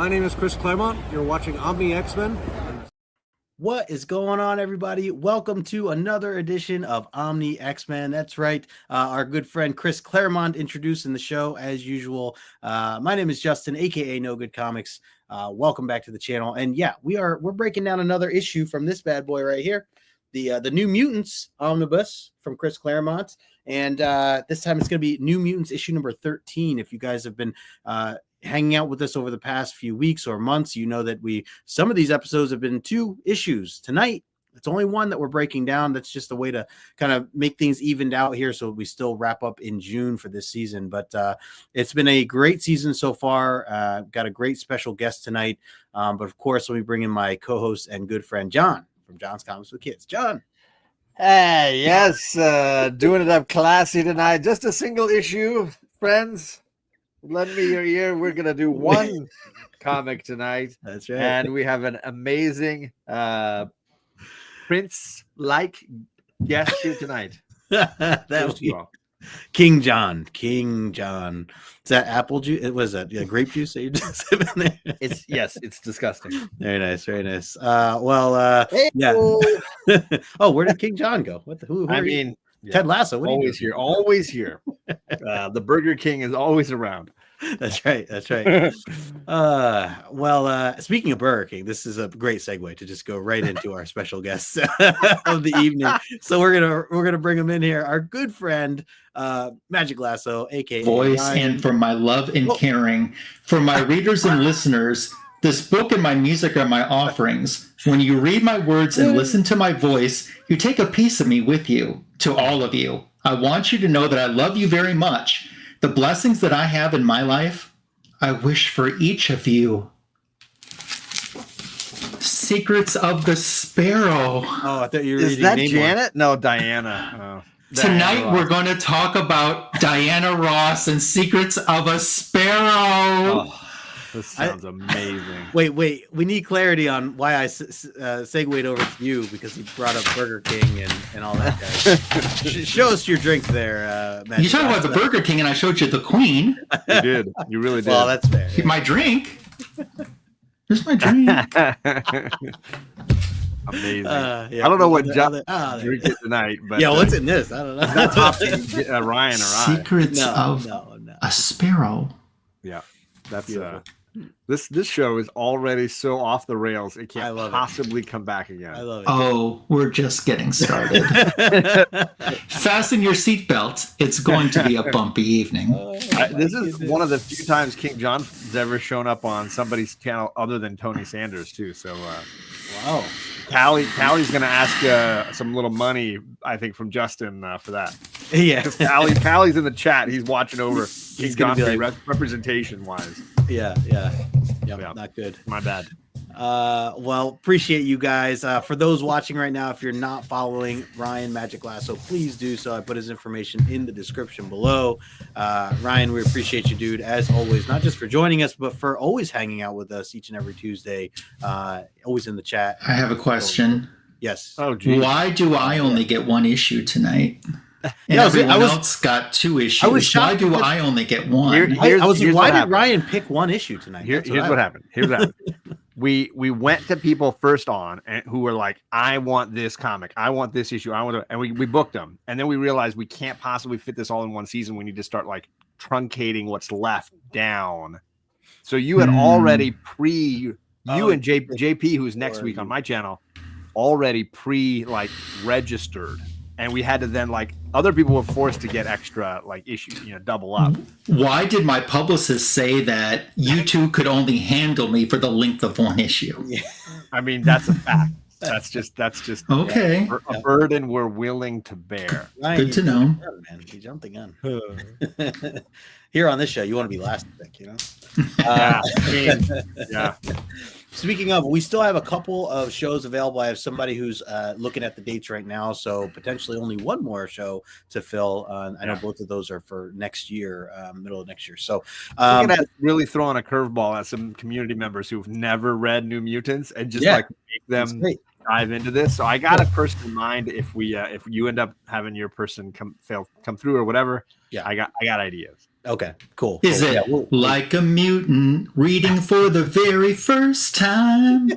My name is Chris Claremont. You're watching Omni X-Men. What is going on, everybody? Welcome to another edition of Omni X-Men. That's right. Our good friend Chris Claremont introducing the show as usual. My name is Justin, aka No Good Comics. Welcome back to the channel. And yeah, we're breaking down another issue from this bad boy right here, the New Mutants Omnibus from Chris Claremont. And this time it's going to be New Mutants issue number 13. If you guys have been hanging out with us over the past few weeks or months, you know that some of these episodes have been 2 issues. Tonight it's only one that we're breaking down. That's just a way to kind of make things evened out here, so we still wrap up in June for this season. But it's been a great season so far. Got a great special guest tonight, but of course let me bring in my co-host and good friend John from John's Comics with Kids. John. Hey, yes, doing it up classy tonight. Just a single issue, friends. Lend me your ear. We're going to do one comic tonight. That's right. And we have an amazing Prince-like guest here tonight. That was King John. Is that apple juice? It was that grape juice that you just sipping there? It's disgusting. Very nice. Hey, yeah. Oh, where did King John go? Who Ted Lasso. What always here. Always here. The Burger King is always around. That's right. Speaking of Burger King, this is a great segue to just go right into our special guest of the evening. So we're gonna bring him in here. Our good friend, Magic Lasso, aka voice, Ryan. and for my love and caring for my readers and listeners. This book and my music are my offerings. When you read my words and listen to my voice, you take a piece of me with you. To all of you, I want you to know that I love you very much. The blessings that I have in my life, I wish for each of you. Secrets of the Sparrow. Oh, I thought you were Is that Janet? No, Diana. Tonight we're going to talk about Diana Ross and Secrets of a Sparrow. Oh. This sounds amazing. Wait. We need clarity on why I segued over to you, because he brought up Burger King and all that. Guys. Show us your drink there, Matt. You talked about the Burger King, and I showed you the Queen. You did. You really did. Well, that's fair. My drink. Here's my drink. Amazing. Yeah, I don't know what John drinking tonight, but yeah, what's in this? I don't know. Not topping Ryan or I. Secrets of a Sparrow. Yeah, that's This show is already so off the rails. It can't possibly come back again. I love it. Oh, we're just getting started. Fasten your seatbelt. It's going to be a bumpy evening. This is one of the few times King John's ever shown up on somebody's channel other than Tony Sanders too. So, wow. Callie's going to ask some little money, I think, from Justin for that. Yeah. Callie's in the chat. He's watching over. He's going to be like, representation wise. Yeah. Not good. My bad. Well, appreciate you guys. For those watching right now, if you're not following Ryan Magic Lasso, please do so. I put his information in the description below. Ryan, we appreciate you, dude, as always, not just for joining us, but for always hanging out with us each and every Tuesday, always in the chat. I have a question. Yes. Oh, geez. Why do I only get one issue tonight? And everyone else got 2 issues. Why do I only get one? Why did Ryan pick one issue tonight? Here's what happened. We went to people first on and who were like, I want this comic. I want this issue. And we booked them. And then we realized we can't possibly fit this all in one season. We need to start like truncating what's left down. So you had already you and JP, who's next week on my channel, already registered. And we had to then other people were forced to get extra issues, double up. Why did my publicist say that you two could only handle me for the length of one issue? Yeah. I mean, that's a fact. That's just okay. A burden we're willing to bear. Ryan, good to know. Man, you jumped the gun. Here on this show, you want to be last pick, Yeah. Speaking of, we still have a couple of shows available. I have somebody who's looking at the dates right now, so potentially only one more show to fill. I know both of those are for next year, middle of next year. So really throwing a curveball at some community members who've never read New Mutants and just make them dive into this. So I got a person in mind. If you end up having your person come through or whatever, yeah, I got ideas. Okay, cool. Is it like a mutant reading for the very first time?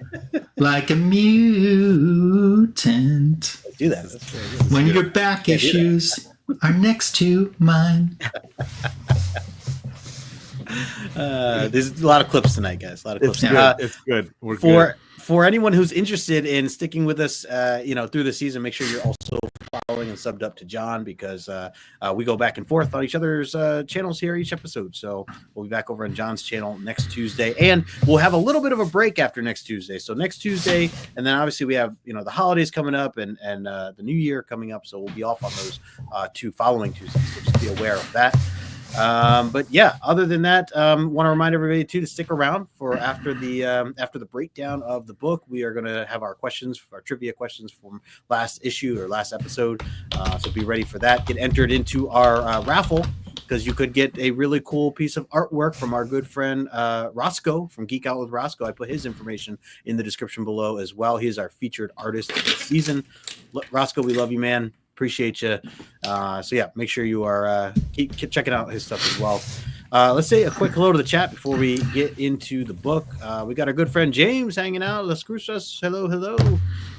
Like a mutant. Let's do that. That's very good. When your back issues are next to mine. There's a lot of clips tonight, guys. A lot of clips. It's good. We're good. For anyone who's interested in sticking with us, through the season, make sure you're also following and subbed up to John, because we go back and forth on each other's channels here each episode. So we'll be back over on John's channel next Tuesday, and we'll have a little bit of a break after next Tuesday. So next Tuesday, and then obviously we have the holidays coming up and the New Year coming up. So we'll be off on those 2 following Tuesdays. So just be aware of that. But yeah, other than that, want to remind everybody too to stick around for after the breakdown of the book. We are going to have our trivia questions from last issue or last episode. So be ready for that. Get entered into our raffle, because you could get a really cool piece of artwork from our good friend Rosko from Geek Out with Rosko. I put his information in the description below as well. He is our featured artist this season. Rosko, we love you, man. Appreciate you. So yeah, make sure you are keep checking out his stuff as well. Let's say a quick hello to the chat before we get into the book. We got our good friend James hanging out. Las Cruces. Hello.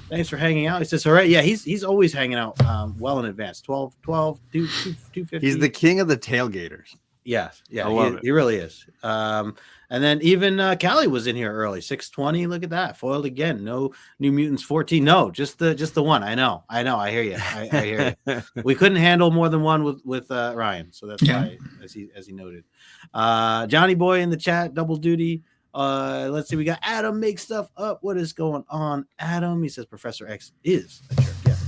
Thanks for hanging out. He says, all right. Yeah, he's always hanging out well in advance. 250. He's the king of the tailgaters. Yeah, I love it. He really is. And then even Callie was in here early, 6:20. Look at that, foiled again. No New Mutants 14. No, just the one. I know. I hear you. I hear you. We couldn't handle more than one with Ryan, so that's why, as he noted. Johnny Boy in the chat, double duty. Let's see. We got Adam make stuff up. What is going on, Adam? He says Professor X is a jerk. Yes.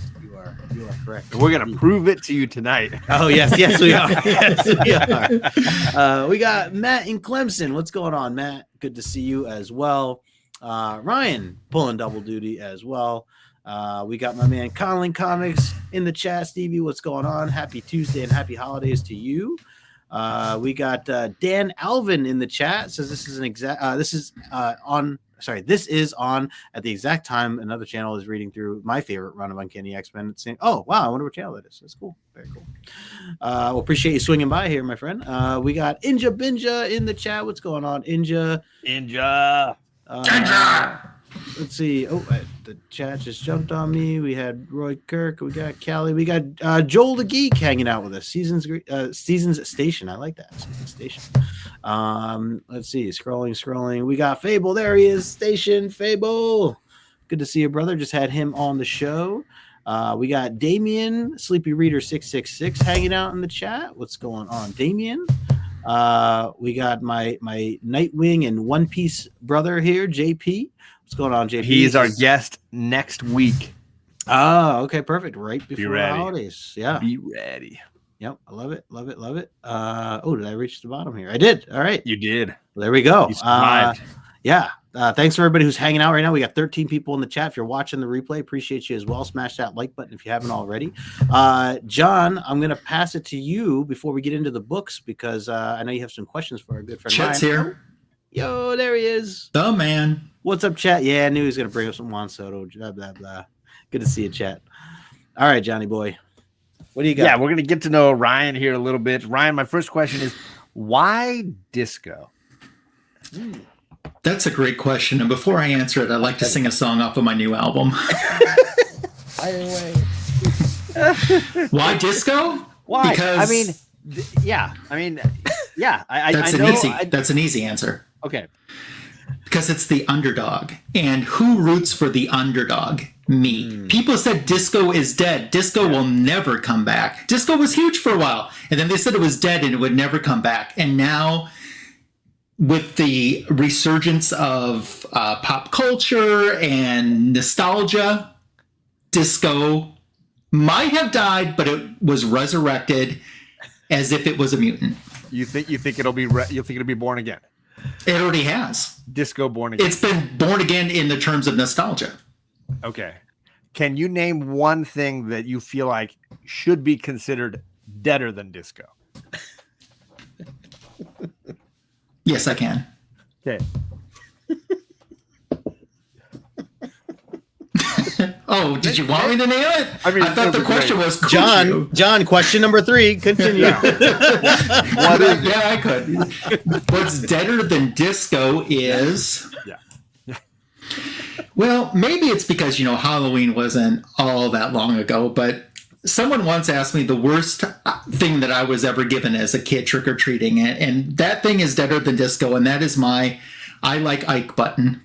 You are correct. We're gonna prove it to you tonight. Oh yes, we are. Yes, we are. We got Matt in Clemson. What's going on, Matt? Good to see you as well. Ryan pulling double duty as well. We got my man Conlin Comics in the chat. Stevie, what's going on? Happy Tuesday and happy holidays to you. We got Dan Alvin in the chat. Says this is on at the exact time another channel is reading through my favorite run of Uncanny X-Men. Saying, oh wow, I wonder what channel that is. That's cool. Very cool. Well, appreciate you swinging by here, my friend. We got Inja Binja in the chat. What's going on, Inja? Inja. Let's see. Oh, the chat just jumped on me. We had Roy Kirk. We got Callie. We got Joel the Geek hanging out with us. Seasons Station. I like that. Seasons Station. Let's see. Scrolling. We got Fable. There he is. Station Fable. Good to see you, brother. Just had him on the show. We got Damien, Sleepy Reader 666, hanging out in the chat. What's going on, Damien? We got my Nightwing and One Piece brother here, JP. What's going on, JP? He's our guest next week. Oh, okay, perfect. Right before the holidays. Yeah. Be ready. Yep, I love it. Did I reach the bottom here? I did. All right. You did. Well, there we go. You survived. Yeah. Thanks for everybody who's hanging out right now. We got 13 people in the chat. If you're watching the replay, appreciate you as well. Smash that like button if you haven't already. John, I'm going to pass it to you before we get into the books, because I know you have some questions for our good friend Chet's Ryan. here. Yo, there he is. The man. What's up, chat? Yeah, I knew he was going to bring up some Juan Soto. Blah, blah, blah. Good to see you, chat. All right, Johnny boy. What do you got? Yeah, we're going to get to know Ryan here a little bit. Ryan, my first question is, why disco? That's a great question. And before I answer it, I'd like to sing a song off of my new album. By the way. Why disco? Why? Because I mean, that's an easy answer. Okay. Because it's the underdog. And who roots for the underdog? Me. People said disco is dead. Disco will never come back. Disco was huge for a while. And then they said it was dead and it would never come back. And now, with the resurgence of pop culture and nostalgia, disco might have died, but it was resurrected as if it was a mutant. You think it'll be born again? It already has. Disco born again. It's been born again in the terms of nostalgia. Okay. Can you name one thing that you feel like should be considered deader than disco? Yes, I can. Okay. Oh, did you want me to nail it? I mean, I thought the question was, could you? John, question number 3. Continue. Yeah. What is it? Yeah, I could. What's deader than disco is... Yeah. Well, maybe it's because, Halloween wasn't all that long ago, but someone once asked me the worst thing that I was ever given as a kid trick-or-treating, and that thing is deader than disco, and that is my I like Ike button.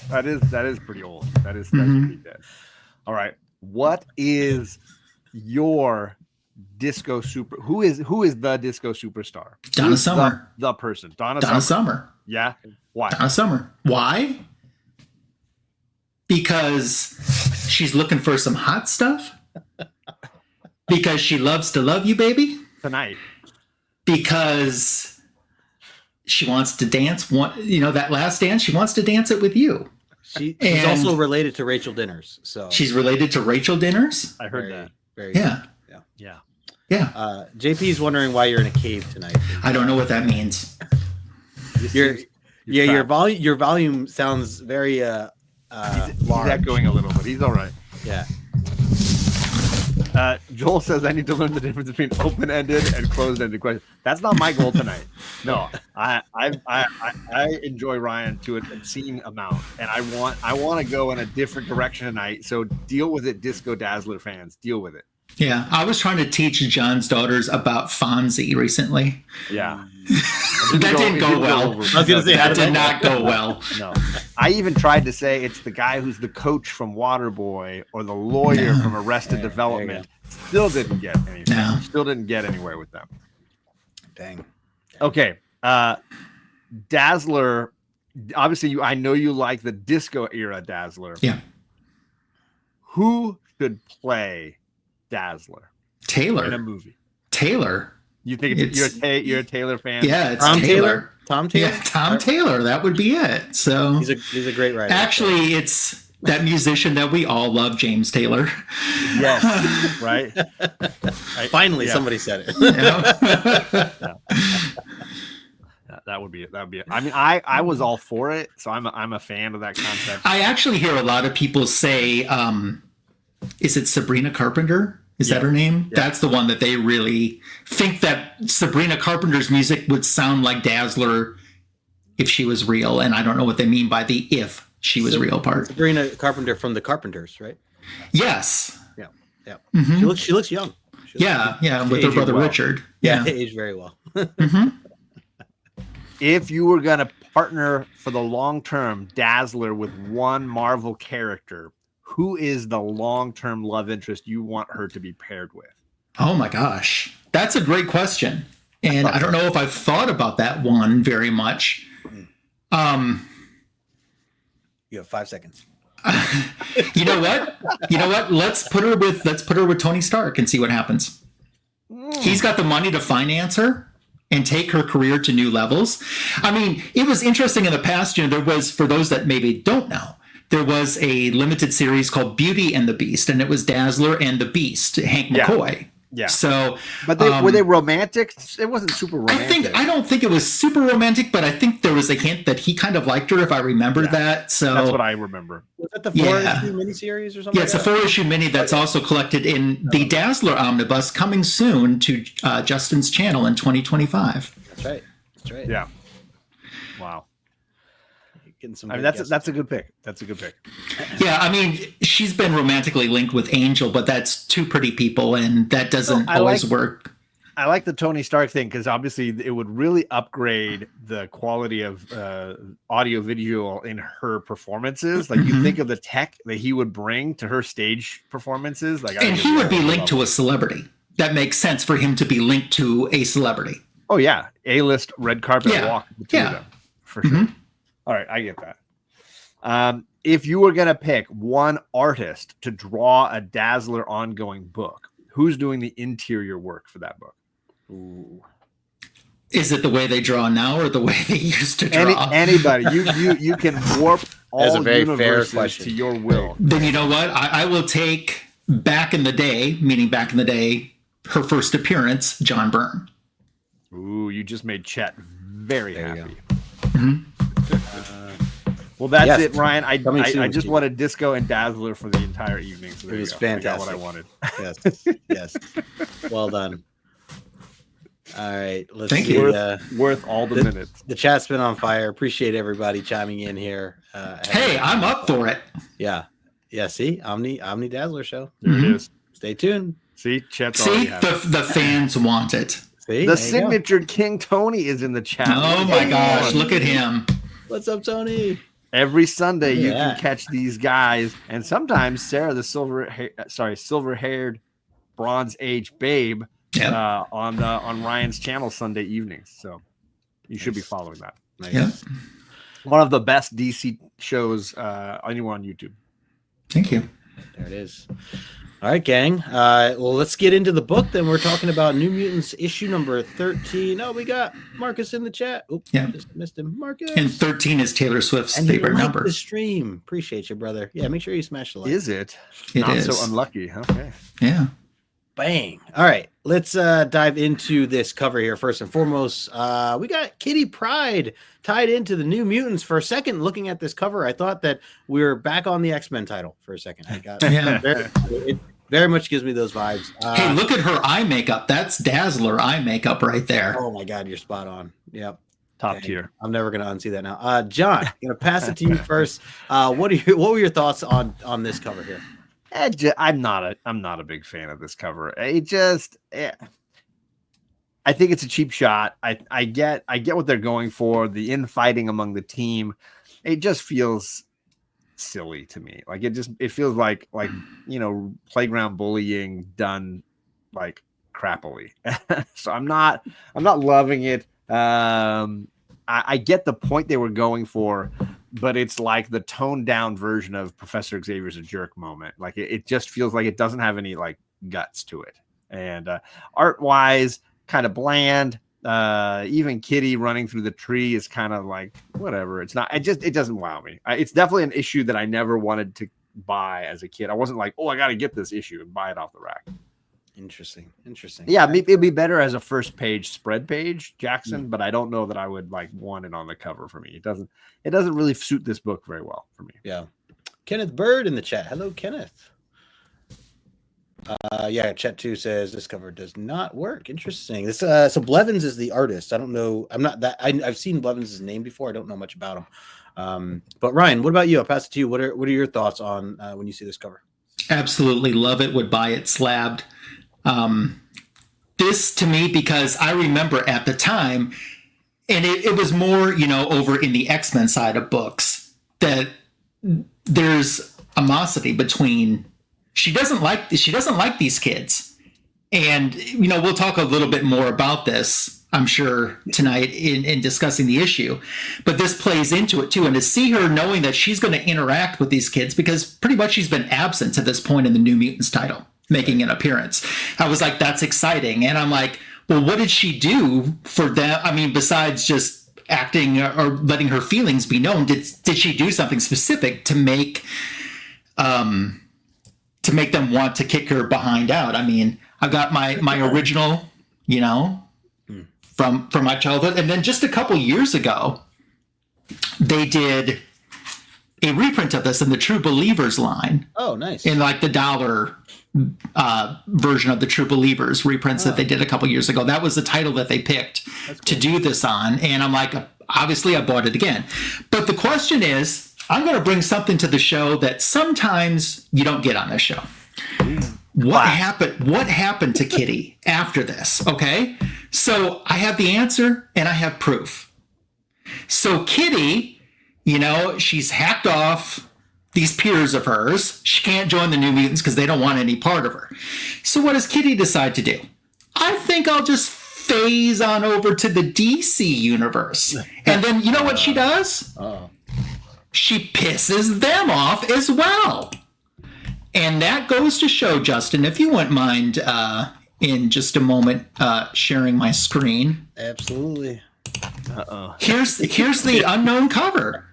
That is pretty old. That's pretty dead. All right. What is your disco super? Who is the disco superstar? Donna Summer. The person. Donna Summer. Yeah. Why? Donna Summer. Why? Because she's looking for some hot stuff. Because she loves to love you, baby. Tonight. Because she wants to dance. That last dance, she wants to dance it with you. She's also related to Rachel Dinners. So she's related to Rachel Dinners. I heard that. Very Yeah. JP's wondering why you're in a cave tonight. I don't know what that means. Your volume sounds very he's large. echoing a little, but he's all right. Yeah. Joel says I need to learn the difference between open-ended and closed-ended questions. That's not my goal tonight. No, I enjoy Ryan to an obscene amount, and I want to go in a different direction tonight. So deal with it, Disco Dazzler fans. Deal with it. Yeah, I was trying to teach John's daughters about Fonzie recently. Yeah, that didn't go well. I was going to say that did not go well. No, I even tried to say it's the guy who's the coach from Waterboy or the lawyer from Arrested Development. Still didn't get anything. No. Still didn't get anywhere with them. Dang. Okay, Dazzler. Obviously, I know you like the disco era Dazzler. Yeah. Who should play Dazzler Taylor in a movie? Taylor. You think you're a Taylor fan? Yeah, it's Tom Taylor. Tom Taylor. Yeah, Tom Taylor. That would be it. So he's a great writer. Actually, it's that musician that we all love, James Taylor. Yes. Right. Finally, somebody said it. That would be it. That would be it. I mean, I was all for it, so I'm a fan of that concept. I actually hear a lot of people say, is it Sabrina Carpenter? Is that her name? Yeah. That's the one that they really think that Sabrina Carpenter's music would sound like Dazzler if she was real. And I don't know what they mean by the if she was real part. Sabrina Carpenter from the Carpenters, right? Yes. Yeah. Yeah. Mm-hmm. She looks young. With her brother Richard. Yeah, aged very well. Mm-hmm. If you were going to partner for the long term Dazzler with one Marvel character, who is the long-term love interest you want her to be paired with? Oh my gosh. That's a great question. And I don't know if I've thought about that one very much. You have 5 seconds. You know what? Let's put her with Tony Stark and see what happens. He's got the money to finance her and take her career to new levels. I mean, it was interesting in the past, there was, for those that maybe don't know, there was a limited series called Beauty and the Beast, and it was Dazzler and the Beast, Hank McCoy. Yeah. So, but were they romantic? It wasn't super romantic. I don't think it was super romantic, but I think there was a hint that he kind of liked her, if I remember that. So that's what I remember. Was that the 4-issue miniseries or something? Yeah, it's a 4-issue mini that's also collected in the Dazzler Omnibus, coming soon to Justin's channel in 2025. That's right. Yeah. Wow. Some that's a good pick. That's a good pick. Yeah, I mean, she's been romantically linked with Angel, but that's two pretty people, and that doesn't always work. I like the Tony Stark thing because obviously it would really upgrade the quality of audio visual in her performances. Like you think of the tech that he would bring to her stage performances, and he would be linked to a celebrity. That makes sense for him to be linked to a celebrity. Oh yeah, A-list red carpet walk between them for sure. All right, I get that. If you were going to pick one artist to draw a Dazzler ongoing book, who's doing the interior work for that book? Ooh. Is it the way they draw now or the way they used to draw? Anybody. You can warp all universes to your will. Then you know what? I will take back in the day, meaning back in the day, her first appearance, John Byrne. Ooh, you just made Chet very happy. Well, that's Yes. it, Ryan. I soon, just Steve. wanted Disco and Dazzler for the entire evening. So It was I got what fantastic. I wanted. Yes, yes. Well done. All right, let's Thank see. you. Worth all the minutes. The chat's been on fire. Appreciate everybody chiming in here. Hey, I'm up for it. Yeah. See, Omni Dazzler show. There Mhm. it is. Stay tuned. See, chat's See, already happening. the fans want it. See, The there you go. signature King Tony is in the chat. Oh my gosh, look at him. What's up, Tony? Every Sunday you Yeah. can catch these guys, and sometimes Sarah, the silver-haired, Bronze Age babe, Yep. on Ryan's channel Sunday evenings. So you should be following that. Nice. Yep. One of the best DC shows anywhere on YouTube. Thank you. There it is. All right, gang. Well, let's get into the book. Then we're talking about New Mutants issue number 13. Oh, we got Marcus in the chat. Oops, Yeah. just missed him. Marcus. And 13 is Taylor Swift's And he favorite liked number. the stream. Appreciate you, brother. Yeah, make sure you smash the like. Is it? It Not is. so unlucky. Okay. Yeah. Bang. All right, let's dive into this cover here. First and foremost, we got Kitty Pryde tied into the New Mutants. For a second, looking at this cover, I thought that we were back on the X-Men title for a second. I got Yeah. it very much gives me those vibes. Hey, look at her eye makeup. That's Dazzler eye makeup right there. Oh my God, you're spot on. Yep. Top Dang. tier. I'm never gonna unsee that now. John, gonna pass it to you first. What were your thoughts on this cover here? I'm not a big fan of this cover. I think it's a cheap shot. I get what they're going for. The infighting among the team, it just feels silly to me. Like it feels like playground bullying done like crappily. So I'm not loving it. I get the point they were going for, but it's like the toned down version of Professor Xavier's a jerk moment. Like it just feels like it doesn't have any like guts to it. And art wise, kind of bland. Even Kitty running through the tree is kind of like whatever. It doesn't wow me. It's definitely an issue that I never wanted to buy as a kid. I wasn't like, oh, I got to get this issue and buy it off the rack. Interesting. Yeah, it'd be better as a first page spread page, Jackson, but I don't know that I would like want it on the cover for me. It doesn't really suit this book very well for me. Yeah. Kenneth Bird in the chat. Hello, Kenneth. Yeah, chat 2 says this cover does not work. Interesting. This so Blevins is the artist. I don't know. I've seen Blevins' name before. I don't know much about him. But Ryan, what about you? I'll pass it to you. What are your thoughts on when you see this cover? Absolutely love it. Would buy it slabbed. This to me, because I remember at the time, and it was more, over in the X-Men side of books, that there's animosity between she doesn't like these kids. And, we'll talk a little bit more about this, I'm sure, tonight in discussing the issue. But this plays into it, too. And to see her knowing that she's going to interact with these kids, because pretty much she's been absent to this point in the New Mutants title, making an appearance. I was like, that's exciting. And I'm like, well, what did she do for them? I mean, besides just acting or letting her feelings be known, did she do something specific to make them want to kick her behind out? I mean, I've got my original, from my childhood. And then just a couple years ago, they did a reprint of this in the True Believers line. Oh, nice. In like the $1 version of the True Believers reprints that they did a couple years ago. That was the title that they picked to do this on. And I'm like, obviously I bought it again. But the question is, I'm going to bring something to the show that sometimes you don't get on this show. What happened to Kitty after this? Okay. So I have the answer and I have proof. So Kitty, she's hacked off these peers of hers. She can't join the New Mutants because they don't want any part of her. So what does Kitty decide to do? I think I'll just phase on over to the DC universe. And then you know what she does? She pisses them off as well. And that goes to show, Justin, if you wouldn't mind in just a moment sharing my screen. Absolutely. Here's the unknown cover.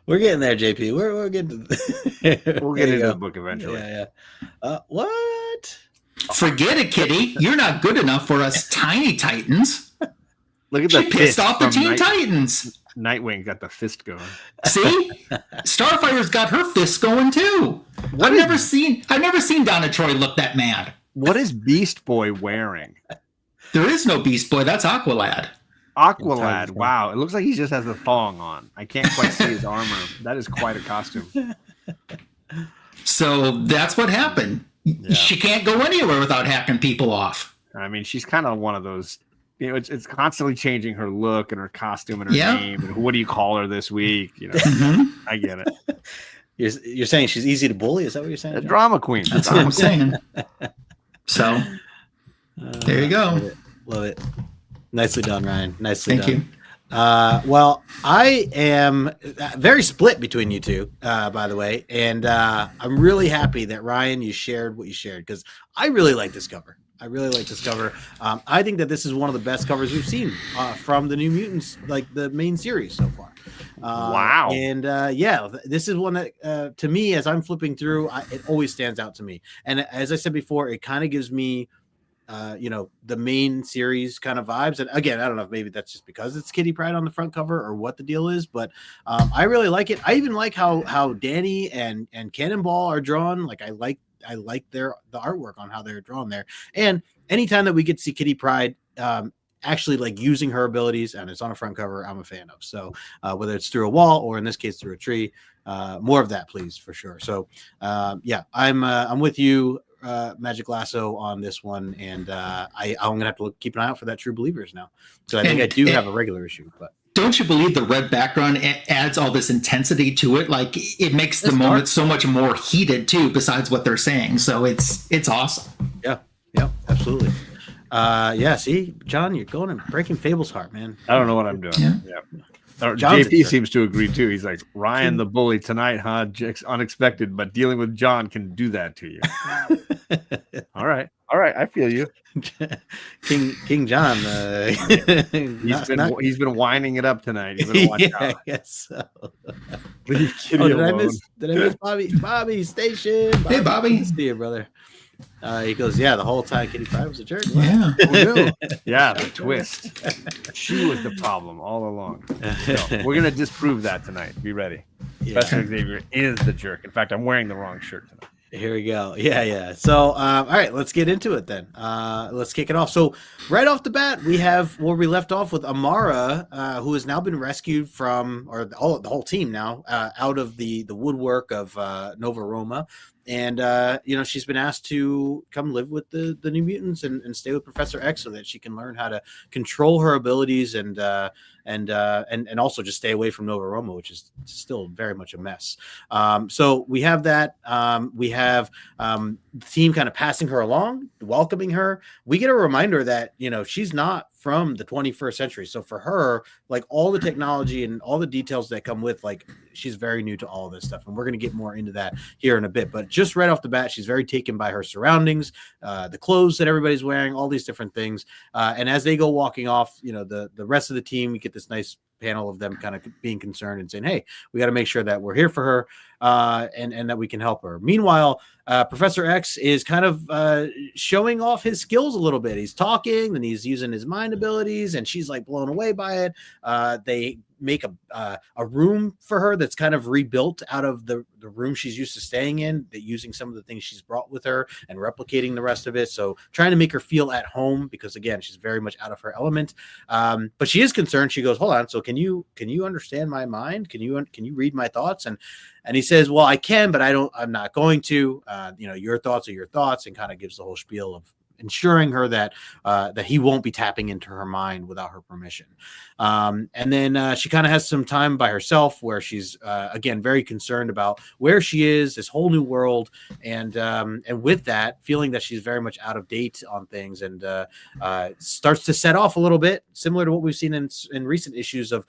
We're getting there, JP. We're getting We'll get into the book eventually. Yeah. What? Forget it, Kitty. You're not good enough for us tiny titans. Look at She the pissed fist off the from Teen Titans. Nightwing got the fist going. See, Starfire's got her fists going too. I've never seen Donna Troy look that mad. What is Beast Boy wearing? There is no Beast Boy. That's Aqualad. Aqualad. Wow, it looks like he just has a thong on. I can't quite see his armor. That is quite a costume. So that's what happened. Yeah. She can't go anywhere without hacking people off. I mean, she's kind of one of those. It's constantly changing her look and her costume and her name. And what do you call her this week? I get it. You're saying she's easy to bully? Is that what you're saying? A drama queen. That's what I'm saying. So there you go. Love it. Nicely done, Ryan. Nicely done. Thank you. Well, I am very split between you two, by the way, and I'm really happy that Ryan, you shared what you shared because I really like this cover. I think that this is one of the best covers we've seen from the New Mutants, like the main series so far. Wow. And this is one that, to me, as I'm flipping through, it always stands out to me. And as I said before, it kind of gives me the main series kind of vibes. And again, I don't know if maybe that's just because it's Kitty Pryde on the front cover or what the deal is, but I really like it. I even like how Danny and Cannonball are drawn. Like I like the artwork on how they're drawn there. And anytime that we get to see Kitty Pryde actually like using her abilities and it's on a front cover, I'm a fan of. So whether it's through a wall or in this case through a tree, more of that, please, for sure. So I'm with you, Magic Lasso, on this one, and I'm gonna have to keep an eye out for that True Believers now. So I think I do have a regular issue, but don't you believe the red background adds all this intensity to it? Like it makes the moment so much more heated too, besides what they're saying. So it's awesome. Yeah, absolutely. See, John, you're going and breaking Fable's heart, man. I don't know what I'm doing. Yeah. JP seems to agree too. He's like, Ryan the bully tonight, huh? Unexpected, but dealing with John can do that to you. All right. I feel you. King John. He's been winding it up tonight. He's been watching out. I guess so. Leave Kitty alone. Did I miss Bobby? Bobby Station. Hey, Bobby. See you, brother. He goes, the whole time Kitty Pryde was a jerk. Yeah. Yeah, the twist. She was the problem all along. So we're going to disprove that tonight. Be ready. Professor Xavier is the jerk. In fact, I'm wearing the wrong shirt tonight. Here we go. Yeah. So, all right, let's get into it then. Let's kick it off. So right off the bat, we have where we left off with Amara, who has now been rescued from, or the whole team now, out of the woodwork of Nova Roma. And, she's been asked to come live with the New Mutants and stay with Professor X so that she can learn how to control her abilities and also just stay away from Nova Roma, which is still very much a mess. So we have that. We have the team kind of passing her along, welcoming her. We get a reminder that, she's not from the 21st century. So for her, like all the technology and all the details that come with, like she's very new to all this stuff. And we're going to get more into that here in a bit. But just right off the bat, she's very taken by her surroundings, the clothes that everybody's wearing, all these different things. And as they go walking off, the rest of the team, we get this nice panel of them kind of being concerned and saying, hey, we got to make sure that we're here for her and that we can help her. Meanwhile, Professor X is kind of showing off his skills a little bit. He's talking and he's using his mind abilities and she's like blown away by it. They make a room for her that's kind of rebuilt out of the room she's used to staying in, that using some of the things she's brought with her and replicating the rest of it. So trying to make her feel at home because again, she's very much out of her element. But she is concerned. She goes, hold on. So can you understand my mind? Can you read my thoughts? And he says, well, I can, but I'm not going to, your thoughts are your thoughts, and kind of gives the whole spiel of ensuring her that he won't be tapping into her mind without her permission. And then she kind of has some time by herself where she's, again, very concerned about where she is, this whole new world. And with that, feeling that she's very much out of date on things and starts to set off a little bit, similar to what we've seen in recent issues of,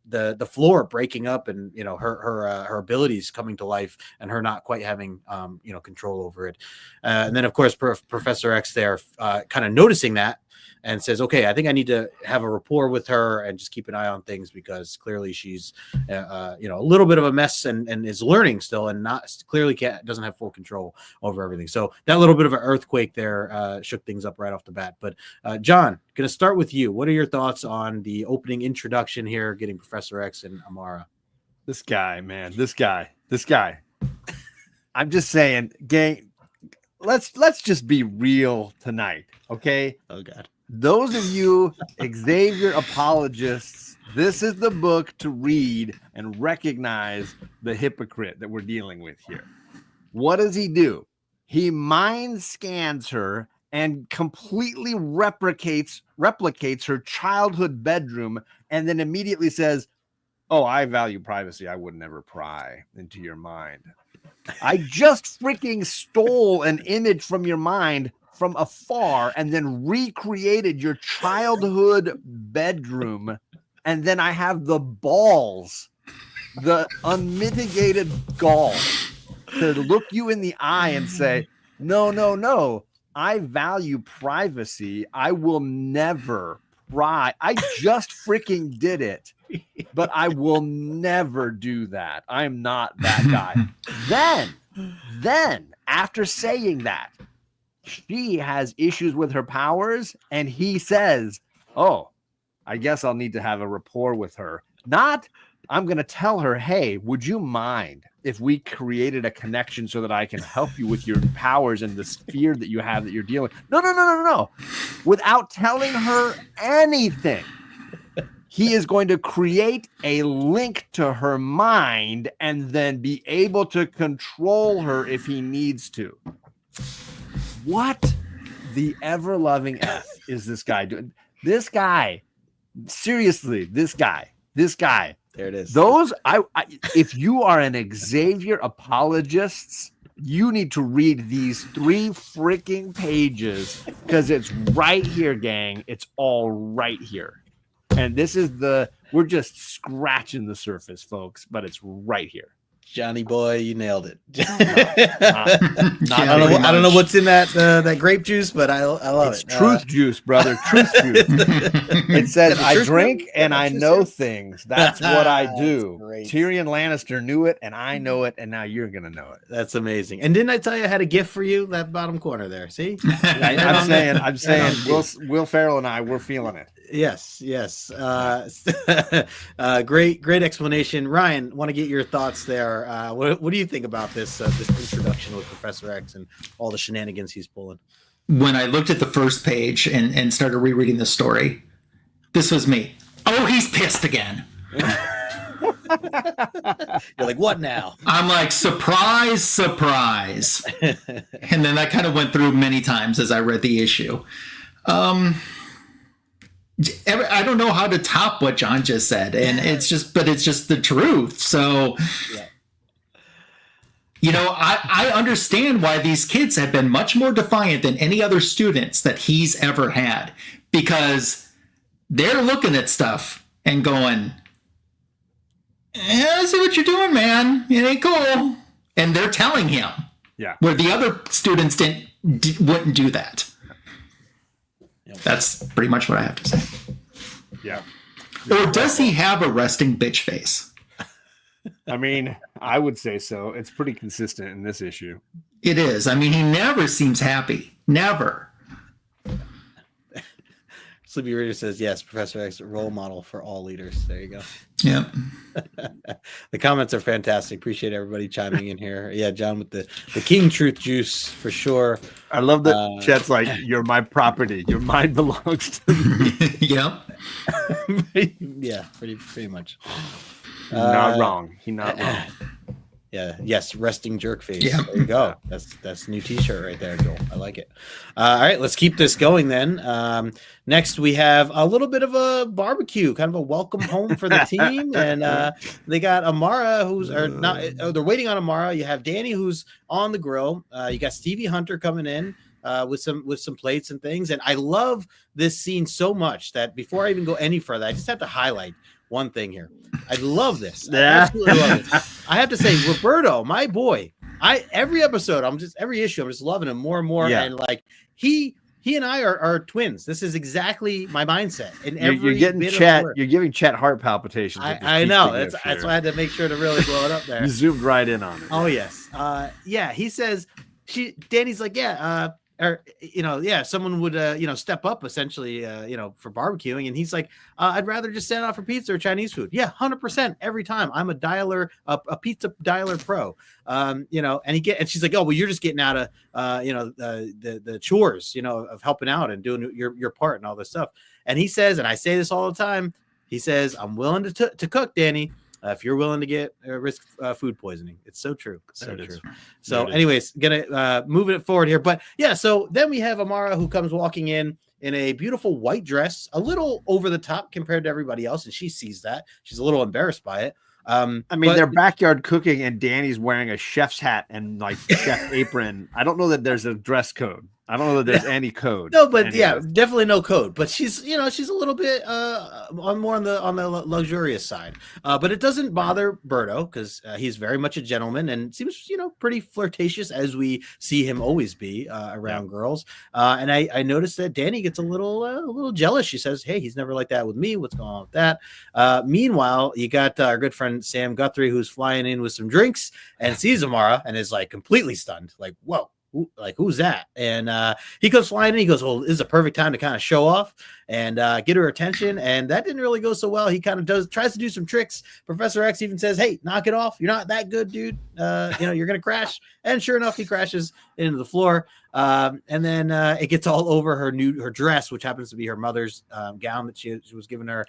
the floor breaking up and, her abilities coming to life and her not quite having, control over it. And then, of course, Professor Professor X there, kind of noticing that, and says, okay, I think I need to have a rapport with her and just keep an eye on things, because clearly she's, a little bit of a mess and is learning still, and doesn't have full control over everything. So that little bit of an earthquake there shook things up right off the bat. But John, going to start with you. What are your thoughts on the opening introduction here, getting Professor X and Amara? This guy, man, this guy. I'm just saying, gang, let's just be real tonight, okay? Oh, God. Those of you Xavier apologists, this is the book to read and recognize the hypocrite that we're dealing with here. What does he do? He mind scans her and completely replicates her childhood bedroom, and then immediately says, oh, I value privacy. I would never pry into your mind. I just freaking stole an image from your mind from afar and then recreated your childhood bedroom, and then I have the balls, the unmitigated gall to look you in the eye and say, no, I value privacy. I will never pry. I just freaking did it, but I will never do that. I'm not that guy. Then after saying that, she has issues with her powers, and he says, oh, I guess I'll need to have a rapport with her. Not, I'm going to tell her, hey, would you mind if we created a connection so that I can help you with your powers and this fear that you have that you're dealing with? No. Without telling her anything, he is going to create a link to her mind and then be able to control her if he needs to. What the ever-loving F is this guy doing? This guy, seriously, this guy. There it is. If you are an Xavier apologist, you need to read these 3 freaking pages, because it's right here, gang. It's all right here. And this is we're just scratching the surface, folks, but it's right here. Johnny boy, you nailed it. I don't know what's in that grape juice, but I love it. It's truth juice, brother. Truth juice. It says, I drink and I know things. That's what I do. Tyrion Lannister knew it, and I know it, and now you're going to know it. That's amazing. And didn't I tell you I had a gift for you? That bottom corner there. See? I'm saying Will Ferrell and I, we're feeling it. Yes. Great explanation. Ryan, want to get your thoughts there. What do you think about this introduction with Professor X and all the shenanigans he's pulling? When I looked at the first page and started rereading the story, this was me. Oh, he's pissed again. You're like, what now? I'm like, surprise. And then that kind of went through many times as I read the issue. I don't know how to top what John just said, and it's just the truth. So, I understand why these kids have been much more defiant than any other students that he's ever had, because they're looking at stuff and going, I see what you're doing, man. It ain't cool. And they're telling him. Yeah. Where the other students wouldn't do that. That's pretty much what I have to say. Yeah. Or does he have a resting bitch face? I mean, I would say so. It's pretty consistent in this issue. It is. I mean, he never seems happy. Never. Sleepy Reader says, yes, Professor X, role model for all leaders. There you go. Yep. The comments are fantastic. Appreciate everybody chiming in here. Yeah, John with the King Truth Juice for sure. I love that Chet's like, you're my property. Your mind belongs to me. Yep. Yeah, pretty much. Not wrong. He's not wrong. Yeah. Yes. Resting jerk face. Yeah. There you go. That's a new T-shirt right there, Joel. I like it. All right, let's keep this going then. Next, we have a little bit of a barbecue, kind of a welcome home for the team, and they got Amara, they're waiting on Amara. You have Danny, who's on the grill. You got Stevie Hunter coming in with some plates and things, and I love this scene so much that before I even go any further, I just have to highlight one thing here. I love this. I absolutely love it. I have to say, Roberto, my boy, every episode, every issue, I'm just loving him more and more. Yeah. And like he and I are twins. This is exactly my mindset. In every you're getting bit Chet. Of You're giving Chet heart palpitations. I know. That's why I had to make sure to really blow it up there. You zoomed right in on it. Oh yes. Yeah. He says Danny's like, yeah. Or someone would step up essentially for barbecuing, and he's like, I'd rather just stand out for pizza or Chinese food. 100% every time. I'm a dialer, a pizza dialer pro. And she's like, oh well, you're just getting out of the chores of helping out and doing your part and all this stuff. And he says, and I say this all the time, he says, I'm willing to cook, Danny. If you're willing to get risk food poisoning. It's so true. So true. So anyways, gonna move it forward here. But yeah, so then we have Amara who comes walking in a beautiful white dress, a little over the top compared to everybody else. And she sees that. She's a little embarrassed by it. They're backyard cooking and Danny's wearing a chef's hat and like chef apron. I don't know that there's a dress code. I don't know that there's any code. No, but definitely no code. But she's a little bit more on the luxurious side. But it doesn't bother Berto because he's very much a gentleman and seems pretty flirtatious as we see him always be around girls. And I noticed that Danny gets a little jealous. She says, "Hey, he's never like that with me. What's going on with that?" Meanwhile, you got our good friend Sam Guthrie who's flying in with some drinks and sees Amara and is like completely stunned, like, "Whoa." Like, who's that? And he comes flying in. He goes, well, this is a perfect time to kind of show off and get her attention. And that didn't really go so well. He kind of tries to do some tricks. Professor X even says, hey, knock it off. You're not that good, dude. You're going to crash. And sure enough, he crashes into the floor. And then it gets all over her dress, which happens to be her mother's gown that she was giving her.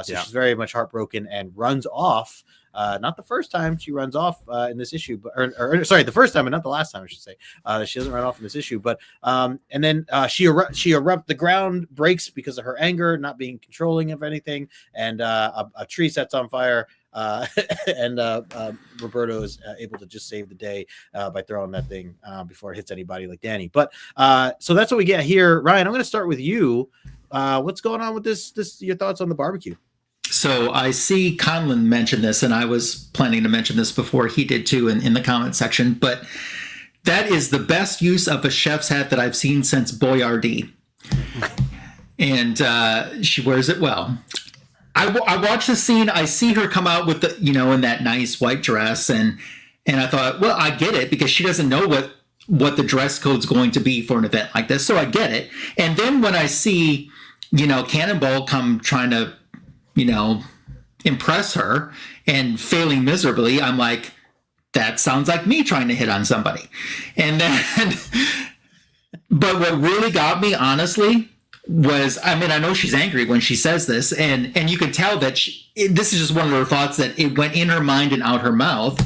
She's very much heartbroken and runs off. Not the first time she runs off in this issue, but the first time and not the last time, I should say. She doesn't run off in this issue, but and then she erupts. The ground breaks because of her anger, not being controlling of anything, and a tree sets on fire. And Roberto is able to just save the day by throwing that thing before it hits anybody like Danny. But so that's what we get here. Ryan, I'm going to start with you. What's going on with this? Your thoughts on the barbecue? So I see Conlon mention this, and I was planning to mention this before he did too in the comment section, but that is the best use of a chef's hat that I've seen since Boyardee. And she wears it well. I watch the scene. I see her come out with the, in that nice white dress, and I thought, well, I get it because she doesn't know what the dress code's going to be for an event like this, so I get it. And then when I see, Cannonball come trying to, impress her and failing miserably, I'm like, that sounds like me trying to hit on somebody. And then, but what really got me, honestly, was, I know she's angry when she says this, and you can tell that this is just one of her thoughts that it went in her mind and out her mouth.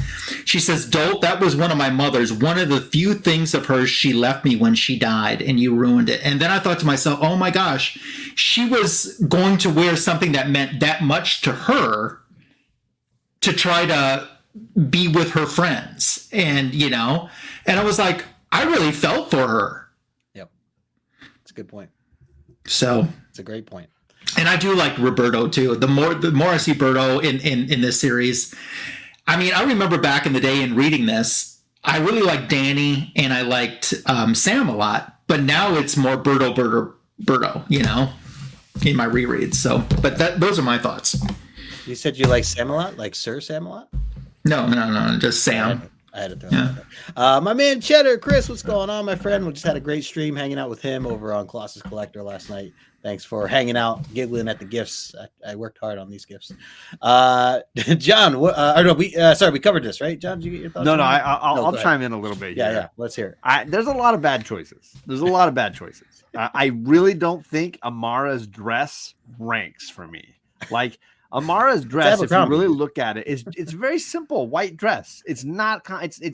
She says, Dolt, that was one of my mother's, one of the few things of hers she left me when she died, and you ruined it. And then I thought to myself, oh my gosh, she was going to wear something that meant that much to her to try to be with her friends. And, and I was like, I really felt for her. Yep. That's a good point. So it's a great point. And I do like Roberto too. The more I see Berto in this series, I remember back in the day in reading this, I really liked Danny and I liked Sam a lot, but now it's more Berto, in my rereads. So, but those are my thoughts. You said you like Sam a lot, like Sir Sam a lot? No, just Sam. I had to throw that there. My man Cheddar, Chris, what's going on, my friend? We just had a great stream hanging out with him over on Colossus Collector last night. Thanks for hanging out, giggling at the gifts. I worked hard on these gifts. John, we covered this, right? John, did you get your thoughts? No, I'll chime in a little bit. Yeah, let's hear it. There's a lot of bad choices. I really don't think Amara's dress ranks for me. Like, Amara's dress, if you really look at it, it's very simple white dress. It's not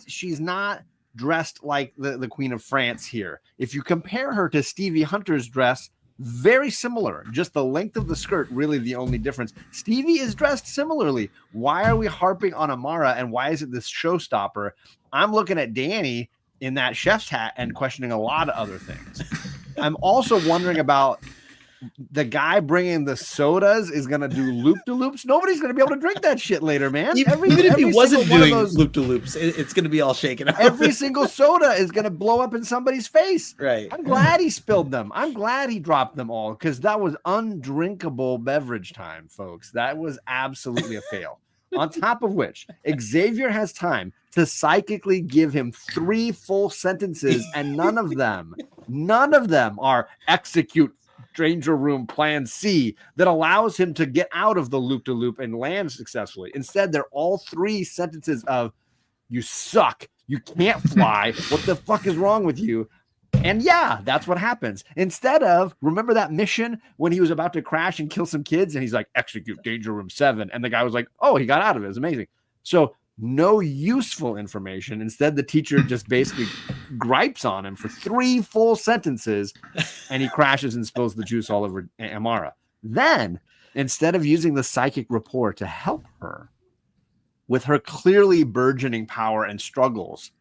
she's not dressed like the Queen of France here. If you compare her to Stevie Hunter's dress, very similar. Just the length of the skirt, really the only difference. Stevie is dressed similarly. Why are we harping on Amara, and why is it this showstopper? I'm looking at Danny in that chef's hat and questioning a lot of other things. I'm also wondering about the guy bringing the sodas is gonna do loop-de-loops. Nobody's gonna be able to drink that shit later, man. Even if he wasn't doing those loop-de-loops, it's gonna be all shaken up. every single soda is gonna blow up in somebody's face. Right. I'm glad he spilled them. I'm glad he dropped them all because that was undrinkable beverage time, folks. That was absolutely a fail. On top of which, Xavier has time to psychically give him 3 full sentences, and none of them are execute Danger Room Plan C that allows him to get out of the loop-de-loop and land successfully. Instead, they're all 3 sentences of, you suck, you can't fly, what the fuck is wrong with you? And yeah, that's what happens. Instead of, remember that mission when he was about to crash and kill some kids and he's like, execute Danger Room 7. And the guy was like, oh, he got out of it. It was amazing. So no useful information. Instead, the teacher just basically gripes on him for 3 full sentences and he crashes and spills the juice all over Amara. Then, instead of using the psychic rapport to help her with her clearly burgeoning power and struggles,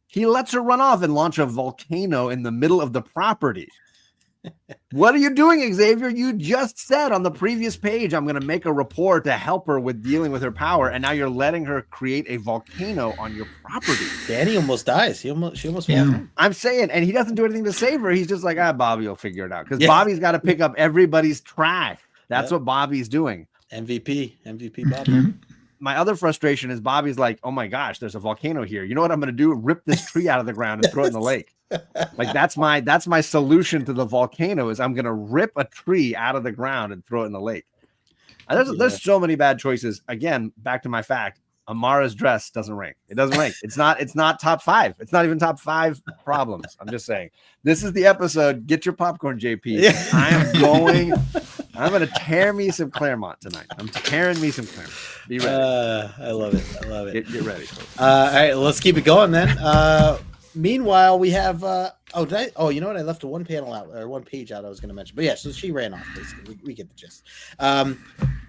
he lets her run off and launch a volcano in the middle of the property. What are you doing, Xavier? You just said on the previous page, I'm going to make a rapport to help her with dealing with her power. And now you're letting her create a volcano on your property. Danny almost dies. She almost I'm saying, and he doesn't do anything to save her. He's just like, Bobby will figure it out. Because Bobby's got to pick up everybody's trash. That's what Bobby's doing. MVP Bobby. My other frustration is Bobby's like, oh my gosh, there's a volcano here. You know what I'm going to do? Rip this tree out of the ground and throw it in the lake. Like that's my solution to the volcano is I'm going to rip a tree out of the ground and throw it in the lake. And there's so many bad choices. Again, back to my fact, Amara's dress doesn't rank. It doesn't rank. It's not top 5. It's not even top 5 problems. I'm just saying. This is the episode. Get your popcorn, JP. I'm going to tear me some Claremont tonight. I'm tearing me some Claremont. Be ready. I love it. Get ready. All right, let's keep it going then. Meanwhile, we have you know what? I left one page out I was going to mention. But yeah, so she ran off basically. We get the gist.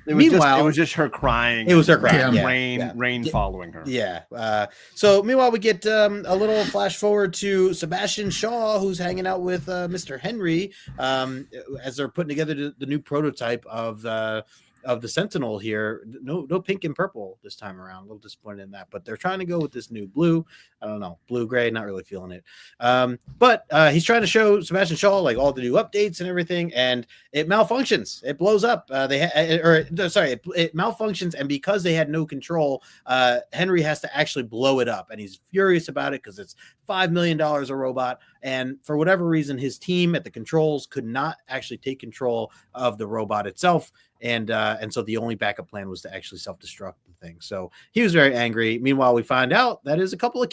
It was just her crying. It was her crying. Rain following her. Yeah. So meanwhile, we get a little flash forward to Sebastian Shaw, who's hanging out with Mr. Henry as they're putting together the new prototype of the Sentinel here. No pink and purple this time around. A little disappointed in that, but they're trying to go with this new blue. I don't know, blue gray. Not really feeling it. But he's trying to show Sebastian Shaw like all the new updates and everything, and it malfunctions. It blows up. It malfunctions, and because they had no control, Henry has to actually blow it up, and he's furious about it because it's $5 million a robot, and for whatever reason, his team at the controls could not actually take control of the robot itself. And so the only backup plan was to actually self-destruct the thing. So he was very angry. Meanwhile, we find out that is a couple of